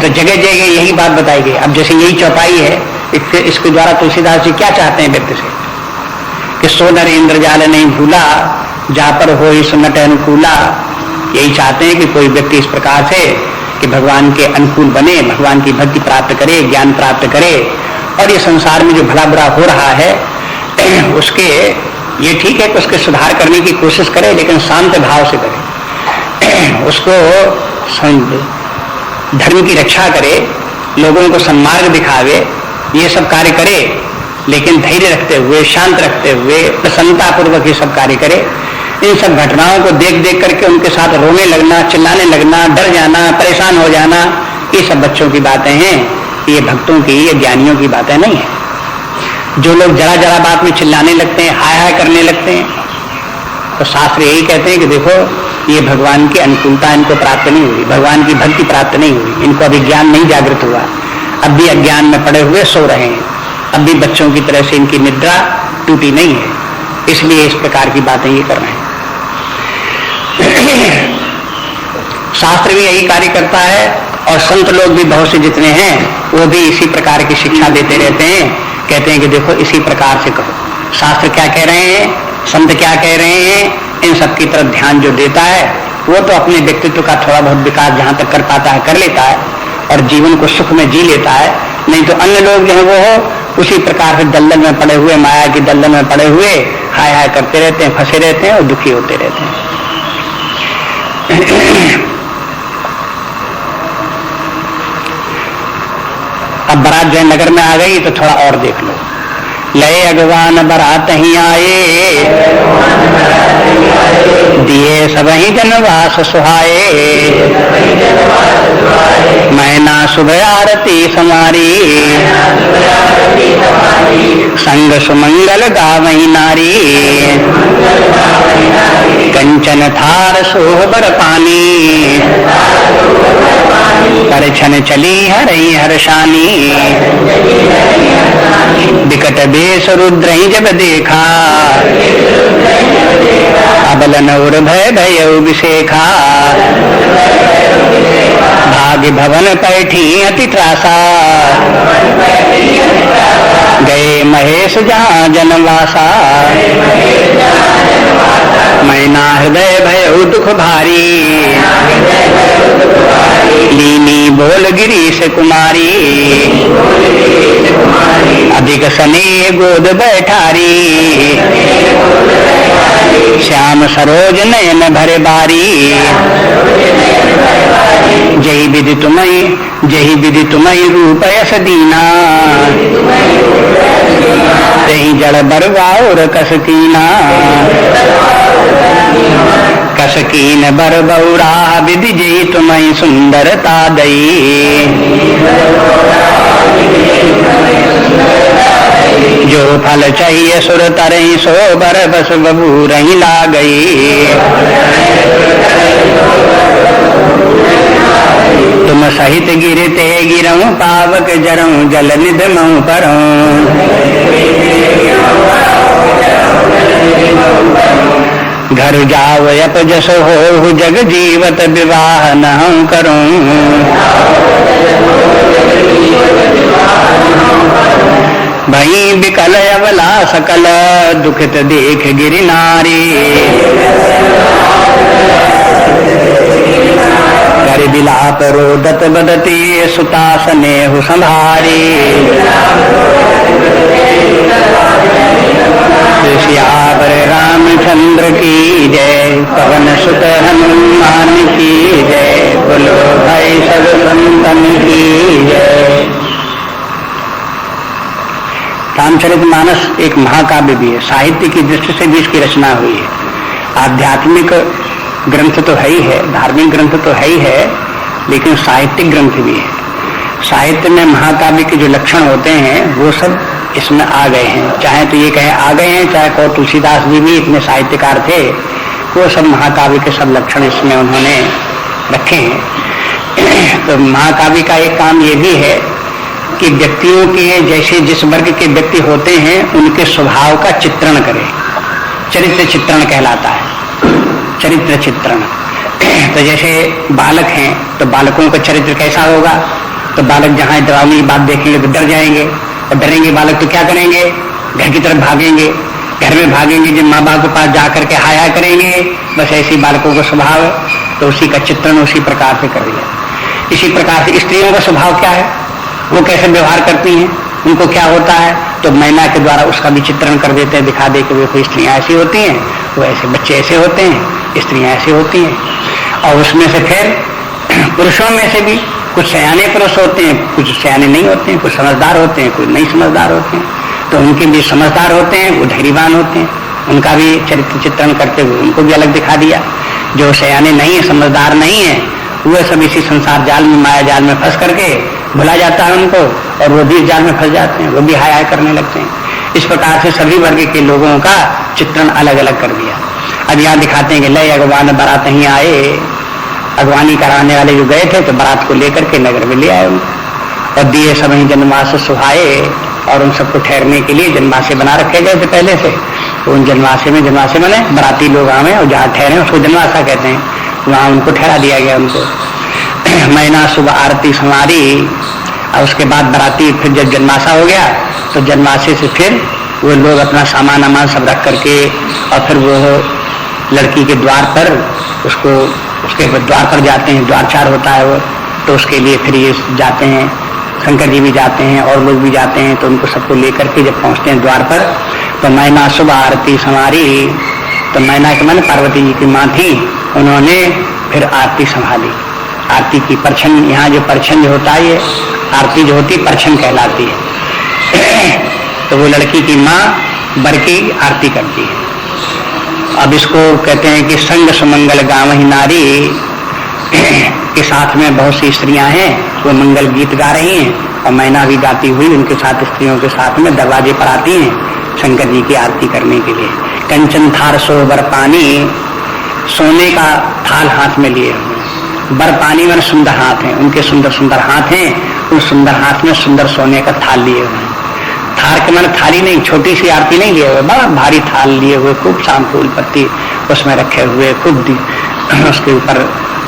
तो जगह जगह यही बात बताई गई। अब जैसे यही चौपाई है, इसके द्वारा तुलसीदास जी क्या चाहते हैं व्यक्ति से कि सो नर इंद्रजाल नहीं भूला, जा पर हो ही सुन्नत अनुकूला। यही चाहते हैं कि कोई व्यक्ति इस प्रकार से कि भगवान के अनुकूल बने, भगवान की भक्ति प्राप्त करे, ज्ञान प्राप्त करे, और ये संसार में जो भला बुरा हो रहा है उसके, ये ठीक है कि उसके सुधार करने की कोशिश करे, लेकिन शांत भाव से करे, उसको धर्म की रक्षा करे, लोगों को सन्मार्ग दिखावे, ये सब कार्य करे, लेकिन धैर्य रखते हुए, शांत रखते हुए, प्रसन्नता पूर्वक ये सब कार्य करे। इन सब घटनाओं को देख देख करके उनके साथ रोने लगना, चिल्लाने लगना, डर जाना, परेशान हो जाना, ये सब बच्चों की बातें हैं, ये भक्तों की, ये ज्ञानियों की बातें नहीं है। जो लोग जरा जरा बात में चिल्लाने लगते हैं, हाय हाय करने लगते हैं, तो शास्त्र यही कहते हैं कि देखो ये भगवान की अनुकूलता इनको प्राप्त नहीं हुई, भगवान की भक्ति प्राप्त नहीं हुई, इनको अभी ज्ञान नहीं जागृत हुआ, अब भी अज्ञान में पड़े हुए सो रहे हैं, अब भी बच्चों की तरह से इनकी निद्रा टूटी नहीं है, इसलिए इस प्रकार की बातें ये कर रहे हैं। शास्त्र भी यही कार्य करता है, और संत लोग भी बहुत से जितने हैं वो भी इसी प्रकार की शिक्षा देते रहते हैं। कहते हैं कि देखो इसी प्रकार से करो, शास्त्र क्या कह रहे हैं, संत क्या कह रहे हैं, इन सब की तरफ ध्यान जो देता है वो तो अपने व्यक्तित्व का थोड़ा बहुत विकास जहां तक कर पाता है कर लेता है, और जीवन को सुख में जी लेता है। नहीं तो अन्य लोग जो है वो उसी प्रकार से दलदल में पड़े हुए, माया की दलदल में पड़े हुए हाय हाय करते रहते हैं, फंसे रहते हैं और दुखी होते रहते हैं। अब बारात जो है नगर में आ गई तो थोड़ा और देख लो। लय अगवान बारात ही आए, दिए सबही जनवास सुहाए, मैना सुबह आरती समारी, संग सुमंगल गावही नारी, कंचन थार सोहबर पानी, परछन चली हरई हर्षानी, विकट बेस रुद्र ही जब देखा, अबलन और भय भय विशेखा, भाग्य भवन पैठी अति त्रासा, गए महेश जहाँ जनवासा, मैना हृदय भय दुख भारी, लीनी बोल गिरीश कुमारी, अधिक स्नेह गोद बैठारी, श्याम सरोज नयन भरे बारी, जही विधि तुम्हें रूप यस दीना, तही जड़ बरवाउर कसकीना, कसकीन बर बौरा विधि जही तुम्हें सुंदरता दई, जो फल चाहिए सुर तरही सो बर बस बबू रही ला गई, तुम सहित गिरते गिरऊं पावक जरऊं जल निधमऊं परऊं, घर जाओ अप जस हो जग जीवत विवाह न करूं, भई बिकल अवला सकल दुखित देख गिरि नारी, कर बिलाप रोदत बदती सुता स्नेह संभारी, श्यावर रामचंद्र की जय, पवन सुत हनुमान की जय, बोलो भाई सब संतन की जय। रामचरितमानस एक महाकाव्य भी है, साहित्य की दृष्टि से भी इसकी रचना हुई है। आध्यात्मिक ग्रंथ तो है ही है, धार्मिक ग्रंथ तो है ही है, लेकिन साहित्यिक ग्रंथ भी है। साहित्य में महाकाव्य के जो लक्षण होते हैं वो सब इसमें आ गए हैं। चाहे तो ये कहे आ गए हैं, चाहे को तुलसीदास जी भी इतने साहित्यकार थे, वो सब महाकाव्य के सब लक्षण इसमें उन्होंने रखे हैं। तो महाकाव्य का एक काम ये भी है कि व्यक्तियों के जैसे जिस वर्ग के व्यक्ति होते हैं उनके स्वभाव का चित्रण करे, चरित्र चित्रण कहलाता है, चरित्र चित्रण। तो जैसे बालक हैं तो बालकों का चरित्र कैसा होगा, तो बालक जहाँ डरावनी बात देखेंगे तो डर जाएंगे, और डरेंगे बालक तो क्या करेंगे, घर की तरफ भागेंगे, घर में भागेंगे, जब माँ बाप के पास जाकर के हाया करेंगे, बस ऐसी बालकों का स्वभाव है। तो उसी का चित्रण उसी प्रकार से कर दिया। इसी प्रकार से स्त्रियों का स्वभाव क्या है, वो कैसे व्यवहार करती हैं, उनको क्या होता है, तो मैना के द्वारा उसका भी चित्रण कर देते हैं, दिखा दे कि वे कोई स्त्रियां ऐसी होती हैं, वो ऐसे बच्चे ऐसे होते हैं, स्त्रियां ऐसी होती हैं। और उसमें से फिर पुरुषों में से भी कुछ सयाने पुरुष होते हैं, कुछ सयाने नहीं होते हैं, कुछ समझदार होते हैं, कुछ नहीं समझदार होते हैं। तो उनके भी समझदार होते हैं, वो धैर्यवान होते हैं, उनका भी चरित्र चित्रण करते हुए उनको भी अलग दिखा दिया। जो सयाने नहीं है, समझदार नहीं है, वो सब इसी संसार जाल में, माया जाल में फंस करके भुला जाता है उनको, और वो भी जाल में फंस जाते हैं, वो भी हाय हाय करने लगते हैं। इस प्रकार से सभी वर्ग के लोगों का चित्रण अलग अलग कर दिया। अब यहाँ दिखाते हैं कि लय अगवान बारात ही आए, अगवानी कराने वाले जो गए थे तो बारात को लेकर के नगर में ले आए उनको, और दिए सब ही जन्मास सुहाए, और उन सबको ठहरने के लिए जन्मासे बना रखे गए थे पहले से। तो उन जन्मासे में, जन्मासे मैंने बराती लोग आवे और जहाँ ठहरे उसको जन्मासा कहते हैं, वहाँ उनको ठहरा दिया गया उनको। मैना सुबह आरती संवारी, और उसके बाद बराती फिर जब जन्मासा हो गया तो जन्मासे से फिर वो लोग अपना सामान अमान सब रख करके, और फिर वो लड़की के द्वार पर उसको, उसके द्वार पर जाते हैं, द्वारचार होता है वो, तो उसके लिए फिर ये जाते हैं, शंकर जी भी जाते हैं और लोग भी जाते हैं। तो उनको सबको लेकर के जब पहुंचते हैं द्वार पर, तो मैना सुबह आरती संवारी, तो मैना के मन पार्वती जी की माँ थी, उन्होंने फिर आरती संभाली। आरती की परछन, यहाँ जो परछन जो होता है, ये आरती जो होती है परछन कहलाती है। तो वो लड़की की माँ बर की आरती करती है। अब इसको कहते हैं कि संग सुमंगल गावहि नारी, के साथ में बहुत सी स्त्रियां हैं, वो मंगल गीत गा रही हैं, और मैना भी गाती हुई उनके साथ, स्त्रियों के साथ में दरवाजे पर आती हैं शंकर जी की आरती करने के लिए। कंचन थार सो बर पानी, सोने का थाल हाथ में लिए हुए, बर पानी में सुंदर हाथ हैं उनके, सुंदर सुंदर हाथ हैं, उस सुंदर हाथ में सुंदर सोने का थाल लिए हुए हैं। थार के मन थाली नहीं, छोटी सी आरती नहीं लिए हुए, बड़ा भारी थाल लिए हुए, खूब शाम फूल पत्ती उसमें रखे हुए, खूब उसके ऊपर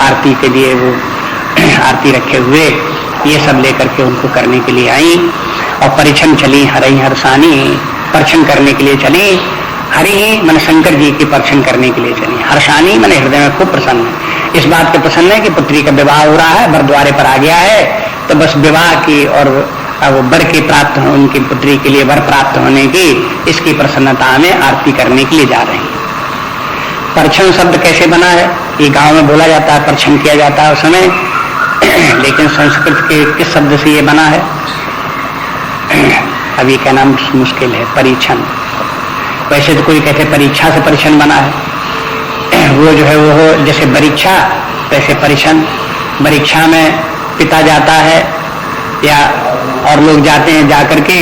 आरती के लिए वो आरती रखे हुए, ये सब लेकर के उनको करने के लिए आई। और परिछन चली हरई हरसानी, परछन करने के लिए चली। हरि मन शंकर जी की परछन करने के लिए चली, हर्षानी मन हृदय में खूब प्रसन्न है। इस बात के प्रसन्न है कि पुत्री का विवाह हो रहा है, वर द्वारे पर आ गया है, तो बस विवाह की और वो वर की प्राप्त हो, उनकी पुत्री के लिए वर प्राप्त होने की, इसकी प्रसन्नता में आरती करने के लिए जा रहे हैं। परछन शब्द कैसे बना है? ये गांव में बोला जाता है, परछन किया जाता है उस समय, लेकिन संस्कृत के किस शब्द से ये बना है अभी कहना मुश्किल है। परीक्षण, वैसे तो कोई कहते परीक्षा से परिछन बना है, वो जो है वो जैसे परीक्षा वैसे परिछन। परीक्षा में पिता जाता है या और लोग जाते हैं, जाकर के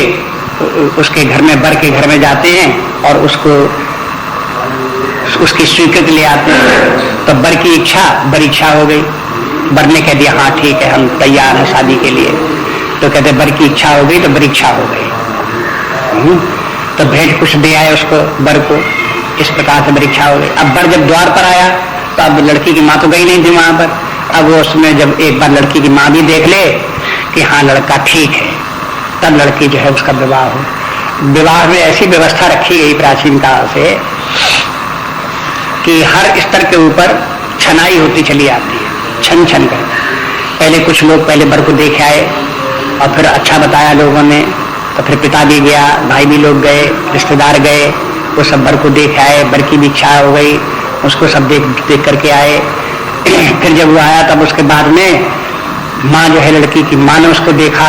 उसके घर में, वर के घर में जाते हैं और उसकी स्वीकृति ले आते हैं। तो वर की इच्छा परीक्षा हो गई, वर ने कह दिया हाँ ठीक है हम तैयार हैं शादी के लिए, तो कहते वर की इच्छा हो गई तो परीक्षा हो गई। तो भेंट कुछ दे आए उसको, वर को, इस प्रकार से परीक्षा हो गई। अब वर जब द्वार पर आया तो अब लड़की की माँ तो गई नहीं थी वहां पर, अब वो उसमें जब एक बार लड़की की माँ भी देख ले कि हाँ लड़का ठीक है, तब लड़की जो है उसका विवाह हो। विवाह में ऐसी व्यवस्था रखी गई प्राचीन काल से कि हर स्तर के ऊपर छनाई होती चली आती है, छन छन कर। पहले कुछ लोग पहले वर को देख आए और फिर अच्छा बताया लोगों ने, तो फिर पिता भी गया, भाई भी लोग गए, रिश्तेदार गए, वो सब वर को देख आए, वर की भी इच्छा हो गई, उसको सब देख करके आए। फिर जब वो आया तब उसके बाद में माँ जो है लड़की की माँ ने उसको देखा,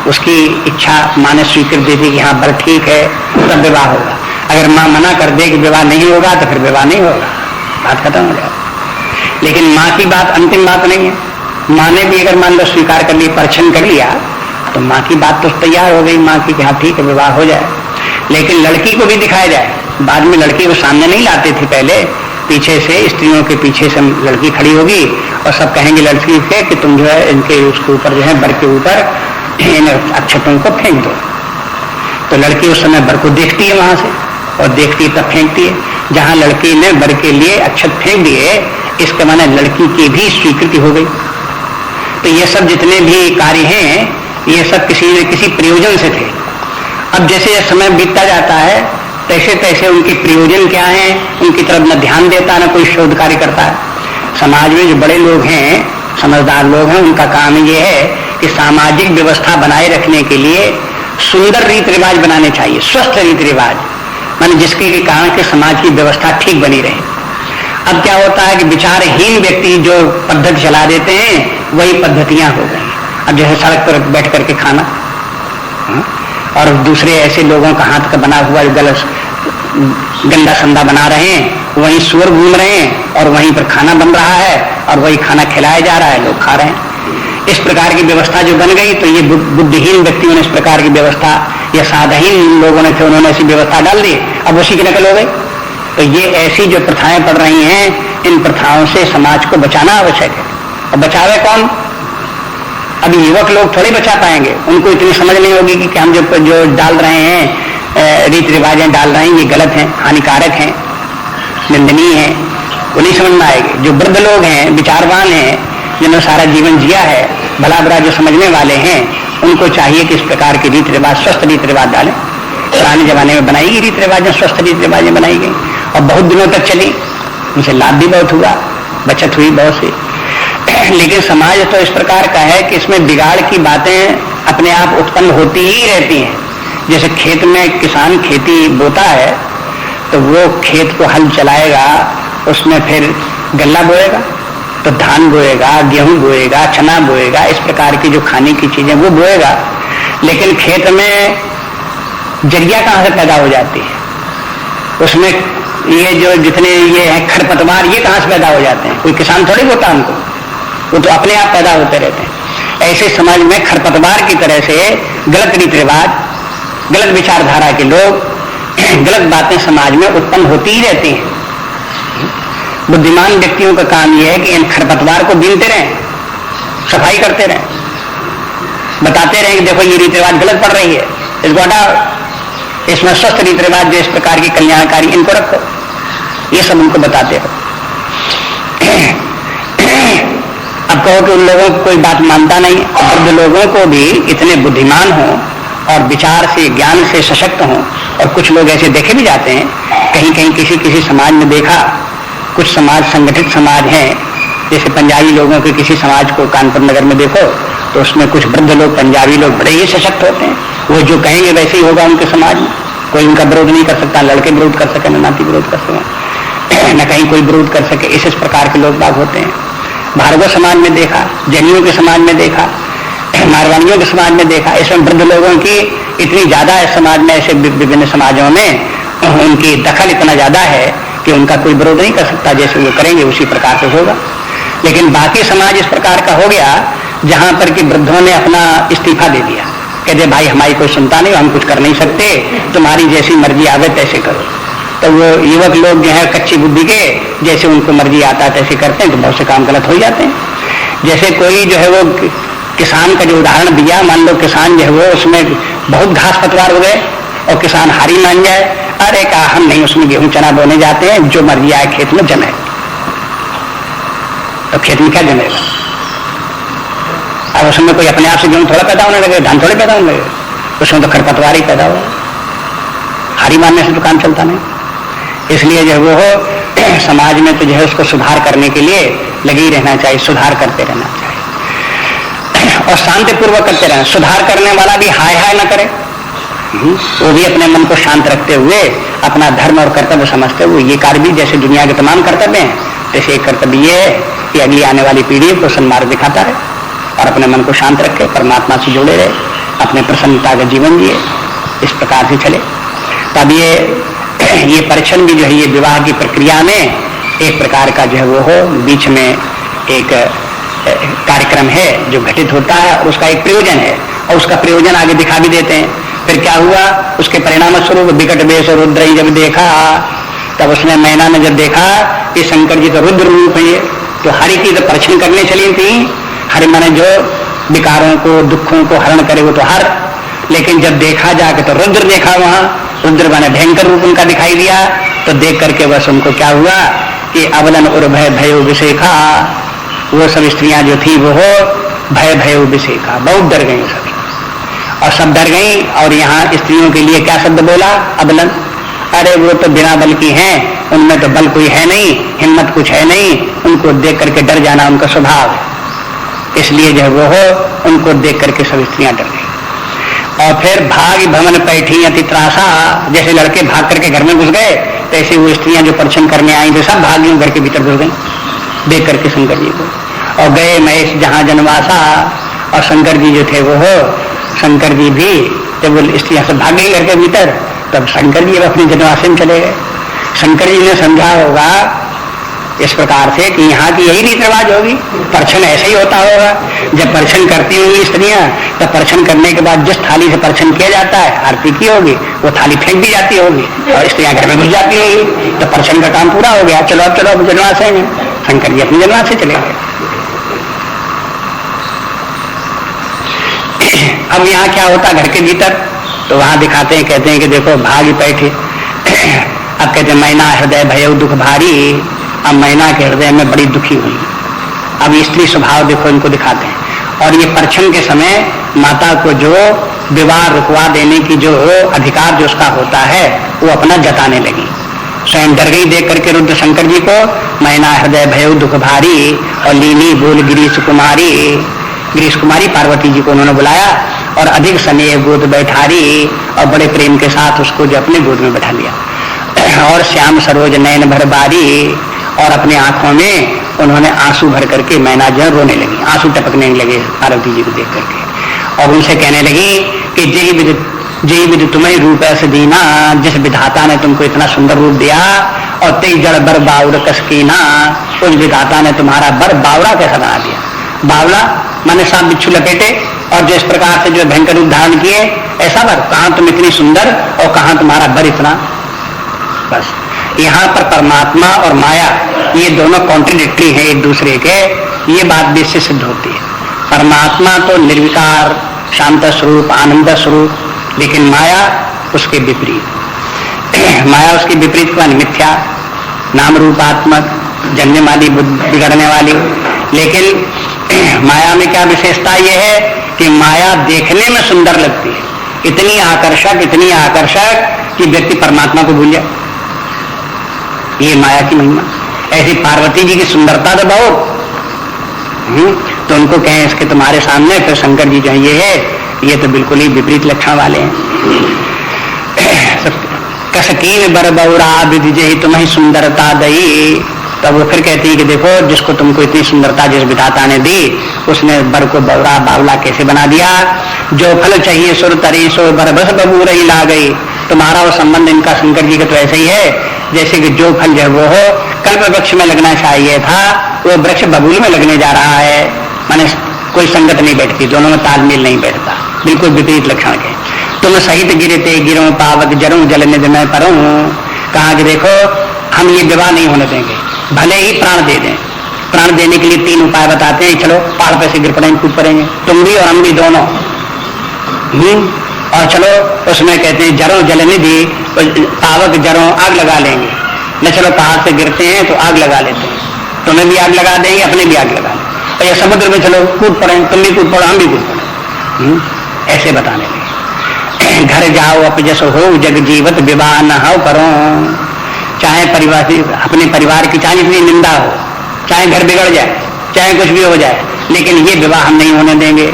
उसकी इच्छा माँ ने स्वीकृत दे दी कि हाँ वर ठीक है, तब विवाह होगा। अगर माँ मना कर दे कि विवाह नहीं होगा तो फिर विवाह नहीं होगा, बात खत्म हो जाए। लेकिन माँ की बात अंतिम बात नहीं है, माँ ने भी अगर मान लो स्वीकार कर लिया, परछन कर लिया, तो माँ की बात तो तैयार हो गई माँ की कि हाँ ठीक है विवाह हो जाए। लेकिन लड़की को भी दिखाया जाए, बाद में लड़की को सामने नहीं लाते थे, पहले पीछे से, स्त्रियों के पीछे से लड़की खड़ी होगी और सब कहेंगे लड़की से कि तुम जो है इनके उसके ऊपर जो है वर के ऊपर इन अक्षतों को फेंक दो। तो लड़की उस समय वर को देखती है वहां से, और देखती तब फेंकती है। जहां लड़की ने वर के लिए अक्षत फेंक दिए, इसके माने लड़की की भी स्वीकृति हो गई। तो ये सब जितने भी कार्य हैं, ये सब किसी न किसी प्रयोजन से थे। अब जैसे समय बीतता जाता है तैसे तैसे उनके प्रयोजन क्या है, उनकी तरफ न ध्यान देता न कोई शोध कार्य करता है। समाज में जो बड़े लोग हैं, समझदार लोग हैं, उनका काम ये है कि सामाजिक व्यवस्था बनाए रखने के लिए सुंदर रीति रिवाज बनाने चाहिए, स्वस्थ रीति रिवाज, माने जिसके कारण के समाज की व्यवस्था ठीक बनी रहे। अब क्या होता है कि विचारहीन व्यक्ति जो पद्धति चला देते हैं वही पद्धतियां हो गई। अब जैसे सड़क पर बैठ करके खाना, और दूसरे ऐसे लोगों का हाथ का बना हुआ गलत गंदा संदा बना रहे हैं, वहीं सुअर घूम रहे हैं और वहीं पर खाना बन रहा है और वही खाना खिलाया जा रहा है, लोग खा रहे हैं। इस प्रकार की व्यवस्था जो बन गई, तो ये बुद्धिहीन व्यक्तियों ने इस प्रकार की व्यवस्था, या साधाहीन लोगों ने थे उन्होंने ऐसी व्यवस्था डाल दी, अब उसी की नकल हो गई। तो ये ऐसी जो प्रथाएं पड़ रही हैं, इन प्रथाओं से समाज को बचाना आवश्यक है। और बचावे कौन? अभी युवक लोग थोड़ी बचा पाएंगे, उनको इतनी समझ नहीं होगी कि हम जो डाल रहे हैं रीति रिवाजें डाल रहे हैं ये गलत हैं, हानिकारक हैं, निंदनीय है, वो नहीं समझ में आएगी। जो वृद्ध लोग हैं, विचारवान हैं, जिन्होंने सारा जीवन जिया है, भला बुरा जो समझने वाले हैं, उनको चाहिए कि इस प्रकार के रीति रिवाज, स्वस्थ रीति रिवाज डालें। पुराने जमाने में बनाई गई रीति रिवाजें, स्वस्थ रीति रिवाजें बनाई गई और बहुत दिनों तक चली, उनसे लाभ भी बहुत हुआ, बचत हुई बहुत सी। लेकिन समाज तो इस प्रकार का है कि इसमें बिगाड़ की बातें अपने आप उत्पन्न होती ही रहती हैं। जैसे खेत में किसान खेती बोता है तो वो खेत को हल चलाएगा, उसमें फिर गल्ला बोएगा, तो धान बोएगा, गेहूं बोएगा, चना बोएगा, इस प्रकार की जो खाने की चीजें वो बोएगा। लेकिन खेत में जरिया कहाँ से पैदा हो जाती है, उसमें ये जो जितने ये है खरपतवार, ये कहाँ से पैदा हो जाते हैं? कोई किसान थोड़ी बोता उनको, वो तो अपने आप पैदा होते रहते हैं। ऐसे समाज में खरपतवार की तरह से गलत रीति रिवाज, गलत विचारधारा के लोग, गलत बातें समाज में उत्पन्न होती ही रहती हैं। बुद्धिमान व्यक्तियों का काम यह है कि इन खरपतवार को बीनते रहें, सफाई करते रहें, बताते रहें कि देखो ये रीति रिवाज गलत पड़ रही है, इसको हटाओ, इसमें स्वस्थ रीति रिवाज जो इस प्रकार की कल्याणकारी इनको रखो, ये सब उनको बताते रहो। अब कहो कि उन लोगों को कोई बात मानता नहीं, वृद्ध लोगों को भी इतने बुद्धिमान हो और विचार से, ज्ञान से सशक्त हों, और कुछ लोग ऐसे देखे भी जाते हैं, कहीं कहीं किसी किसी समाज में देखा, कुछ समाज संगठित समाज हैं, जैसे पंजाबी लोगों के किसी समाज को कानपुर नगर में देखो तो उसमें कुछ वृद्ध लोग, पंजाबी लोग बड़े ही सशक्त होते हैं, वो जो कहेंगे वैसे ही होगा उनके समाज में। कोई उनका विरोध नहीं कर सकता, लड़के विरोध कर सके, न नाती विरोध कर सके, न कहीं कोई विरोध कर सके। इस प्रकार के लोग बाग होते हैं। भार्गव समाज में देखा, जैनियों के समाज में देखा, मारवाड़ियों के समाज में देखा, इसमें वृद्ध लोगों की इतनी ज्यादा है समाज में, ऐसे विभिन्न समाजों में उनकी दखल इतना ज्यादा है कि उनका कोई विरोध नहीं कर सकता, जैसे वो करेंगे उसी प्रकार से होगा। लेकिन बाकी समाज इस प्रकार का हो गया जहां पर कि वृद्धों ने अपना इस्तीफा दे दिया, कहते भाई हमारी कोई सुनता नहीं, हम कुछ कर नहीं सकते, तुम्हारी जैसी मर्जी आवे तैसे करो। तो वो युवक लोग जो है कच्ची बुद्धि के, जैसे उनको मर्जी आता है तैसे करते हैं, तो बहुत से काम गलत हो जाते हैं। जैसे कोई जो है वो किसान का जो उदाहरण दिया, मान लो किसान जो है वो उसमें बहुत घास पतवार हो गए और किसान हारी मान जाए, अरे कहा हम नहीं उसमें गेहूं चना बोने जाते हैं, जो मर्जी आए खेत में जमे। तो खेत में क्या जमेगा? अब उसमें कोई अपने आप से गेहूं थोड़ा पैदा होने लगे, धान थोड़े पैदा होने लगे, उसमें तो खरपतवार ही पैदा हो। हारी मानने से तो काम चलता नहीं। इसलिए जो वो समाज में तो जो है उसको सुधार करने के लिए लगे ही रहना चाहिए, सुधार करते रहना चाहिए और शांतिपूर्वक करते रहना। सुधार करने वाला भी हाय हाय न करे, वो भी अपने मन को शांत रखते हुए अपना धर्म और कर्तव्य समझते हुए ये कार्य भी जैसे दुनिया के तमाम कर्तव्य हैं, जैसे एक कर्तव्य ये है कि अगली आने वाली पीढ़ी को सन्मार्ग दिखाता है और अपने मन को शांत रखे, परमात्मा से जुड़े रहे, अपने प्रसन्नता का जीवन जिए, इस प्रकार से चले। तब ये परीक्षण भी जो है ये विवाह की प्रक्रिया में एक प्रकार का जो है वो हो, बीच में एक कार्यक्रम है जो घटित होता है और उसका एक प्रयोजन है और उसका प्रयोजन आगे दिखा भी देते हैं। फिर क्या हुआ, उसके परिणाम स्वरूप विकट वेश और रुद्र जब देखा, तब उसने मैना ने जब देखा कि शंकर जी तो रुद्र रूप है, तो हरि की तो परीक्षण करने चली थी। हरि माने जो विकारों को दुखों को हरण करे वो तो हर, लेकिन जब देखा जाके तो रुद्र देखा, वहां रुद्र माने भयंकर रूप उनका दिखाई दिया। तो देख करके बस उनको क्या हुआ कि अवलन और भय भयो विषेखा, वो सब स्त्रियां जो थी वो भय भयो विषेखा, बहुत डर गई सब और सब डर गई। और यहाँ स्त्रियों के लिए क्या शब्द बोला, अबलन, अरे वो तो बिना बल की हैं, उनमें तो बल कोई है नहीं, हिम्मत कुछ है नहीं, उनको देख करके डर जाना उनका स्वभाव है। इसलिए जो वो हो उनको देख करके सब स्त्रियां डर गई। और फिर भाग भवन पैठी अति त्रासा, जैसे लड़के भाग करके घर में घुस गए तैसे वो स्त्रियां जो परीक्षण करने आई थी सब भाग घर के भीतर घुस गई देख करके शंकर जी को। और गए महेश जहां जनवासा, और शंकर जी जो थे वो हो, शंकर जी भी जब वो स्त्रियां सब भाग गई घर के भीतर, तब शंकर जी अपने जनवासे में चले गए। शंकर जी ने समझा होगा इस प्रकार से कि यहाँ की यही रीति रिवाज होगी, परछन ऐसे ही होता होगा। जब परछन करती होंगी स्त्रियां, तब परछन करने के बाद जिस थाली से परछन किया जाता है, आरती की होगी, वो थाली फेंक दी जाती होगी और स्त्रियां घर में घुस जाती होगी, तो परछन का काम पूरा हो गया। चलो अब चलो जनवासे में, शंकर जी अपने जनवास से चले गए। अब यहाँ क्या होता घर के भीतर, तो वहां दिखाते हैं, कहते हैं कि देखो भाग बैठे। अब कहते हैं मैना हृदय भय दुख भारी, अब मैना के हृदय में बड़ी दुखी हुई। अब स्त्री स्वभाव देखो इनको दिखाते हैं। और ये परछन के समय माता को जो विवाह रुकवा देने की जो अधिकार जो उसका होता है वो अपना जताने लगी। स्वयं डर गई देख करके रुद्र शंकर जी को, मैना हृदय भय दुख भारी, और लीनी बोल गिरीश कुमारी, गिरीश कुमारी पार्वती जी को उन्होंने बुलाया और अधिक स्नेह गोद बैठारी, और बड़े प्रेम के साथ उसको जो अपने गोद में बैठा लिया। और श्याम सरोज नयन भर बारी, और अपने आंखों में उन्होंने आंसू भर करके मैना जो रोने लगी, आंसू टपकने लगे पार्वती जी को देख करके, और उनसे कहने लगी कि जय विद तुम्हें रूप ऐसे दीना, जिस विधाता ने तुमको इतना सुंदर रूप दिया, और तेज जड़ बर बावड़ कसकीना, उस विधाता ने तुम्हारा बर बावड़ा कैसा बना दिया। बावड़ा माने सांप बिच्छू लपेटे, और जिस प्रकार से जो भयंकर रूप धारण किए, ऐसा बर, कहां तुम इतनी सुंदर और कहां तुम्हारा बर इतना। बस यहाँ पर परमात्मा और माया ये दोनों कॉन्ट्रडिक्टरी हैं एक दूसरे के, ये बात भी इससे सिद्ध होती है। परमात्मा तो निर्विकार शांत स्वरूप आनंद स्वरूप, लेकिन माया उसके विपरीत। माया उसके विपरीत का मिथ्या नाम रूपात्मक, जन्ने वाली बिगड़ने वाली। लेकिन माया में क्या विशेषता ये है कि माया देखने में सुंदर लगती है, इतनी आकर्षक कि व्यक्ति परमात्मा को भूल जाए। ये माया की महिमा। ऐसी पार्वती जी की सुंदरता तो बहुत, तो उनको कहें इसके तुम्हारे सामने, फिर शंकर जी जो है ये तो बिल्कुल ही विपरीत लक्षण वाले हैं। कसकीन बर बौरा विधि तुम्हें सुंदरता दई। तब वो फिर कहती है कि देखो जिसको तुमको इतनी सुंदरता जिस विधाता ने दी उसने बर को बौरा बावला कैसे बना दिया। जो फल चाहिए सुर तरी सो बर बस बबूर ही ला गई। तुम्हारा वो संबंध इनका शंकर जी का तो ऐसे ही है जैसे कि जो फल जो वो हो कल्प वृक्ष में लगना चाहिए था वो वृक्ष बबूल में लगने जा रहा है। माने कोई संगत नहीं बैठती, दोनों में तालमेल नहीं बैठता, बिल्कुल विपरीत लक्षण के। तुम सहित गिरते गिरो पावक जरूं जल निध में परूं। कहा कि देखो हम ये विवाह नहीं होने देंगे, भले ही प्राण दे दें। प्राण देने के लिए 3 उपाय बताते हैं। चलो पहाड़ पे से गिर पड़ेंगे, कूद पड़ेंगे, तुम भी और हम भी दोनों। और चलो उसमें कहते हैं जरों जल निधि, पावक जरों आग लगा लेंगे। न चलो पहाड़ से गिरते हैं तो आग लगा लेते हैं, तुम्हें भी आग लगा देंगे, अपने भी आग लगा लेंगे। और या समुद्र में चलो कूद पड़ेंगे, तुम भी कूद पड़ो हम भी कूद पड़े, ऐसे बताने लगे। घर जाओ अप जस हो जग जीवत विवाह न हो करो। चाहे परिवार अपने परिवार की चाहे इतनी निंदा हो, चाहे घर बिगड़ जाए, चाहे कुछ भी हो जाए, लेकिन ये विवाह हम नहीं होने देंगे।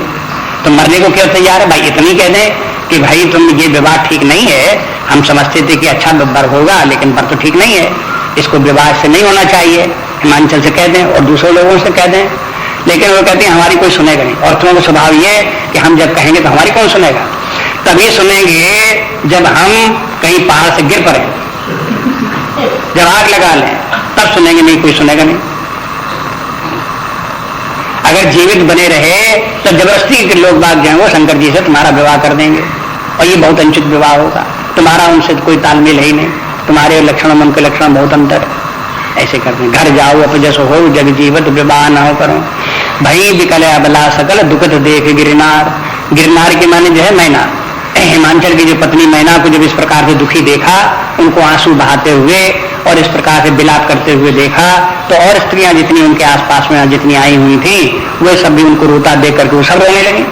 तो मरने को क्यों तैयार है भाई? इतनी कह दें कि भाई तुम ये विवाह ठीक नहीं है, हम समझते थे कि अच्छा बर होगा लेकिन बर तो ठीक नहीं है, इसको विवाह से नहीं होना चाहिए। हिमांचल से कह दें और दूसरे लोगों से कह दें, लेकिन वो कहते हैं हमारी कोई सुनेगा नहीं। औरतों का स्वभाव ये है कि हम जब कहेंगे तो हमारी कौन सुनेगा? तभी सुनेंगे जब हम कहीं पहाड़ से गिर पड़े, जब आग लगा लें, तब सुनेंगे, नहीं कोई सुनेगा नहीं। अगर जीवित बने रहे तो जबरदस्ती के लोग बाग जो है वो शंकर जी से तुम्हारा विवाह कर देंगे और ये बहुत अनुचित विवाह होगा। तुम्हारा उनसे कोई तालमेल है ही नहीं, तुम्हारे लक्षण में उनके लक्षण बहुत अंतर है। ऐसे करते हैं। घर जाओ अप जस हो जग जीवत विवाह न हो करो। भई विकल अबला सकल दुखत देख गिरनार। गिरनार के माने जो है मैना, हिमांचल की जो पत्नी मैना को जब इस प्रकार से दुखी देखा, उनको आंसू बहाते हुए और इस प्रकार से विलाप करते हुए देखा, तो और स्त्रियां जितनी उनके आसपास में जितनी आई हुई थी वे सब भी उनको रोता देख करके वो सब रोने लगी।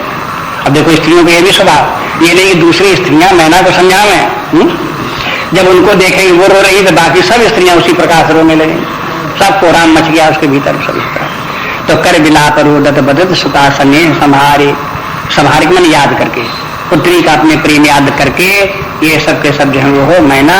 अब देखो स्त्रियों का ये भी स्वभाव, ये नहीं दूसरी स्त्रियां मैना को समझावे, जब उनको देखेंगे वो रो रही तो बाकी सब स्त्रियां उसी प्रकार से रोने लगी, सब कोराम मच गया उसके भीतर सब इस तरह। तो कर विलाप रोदत बदत सुता सने संभारे, संभार के मन याद करके, पुत्री का अपने प्रेम याद करके ये सब के सब जो है वो हो मैना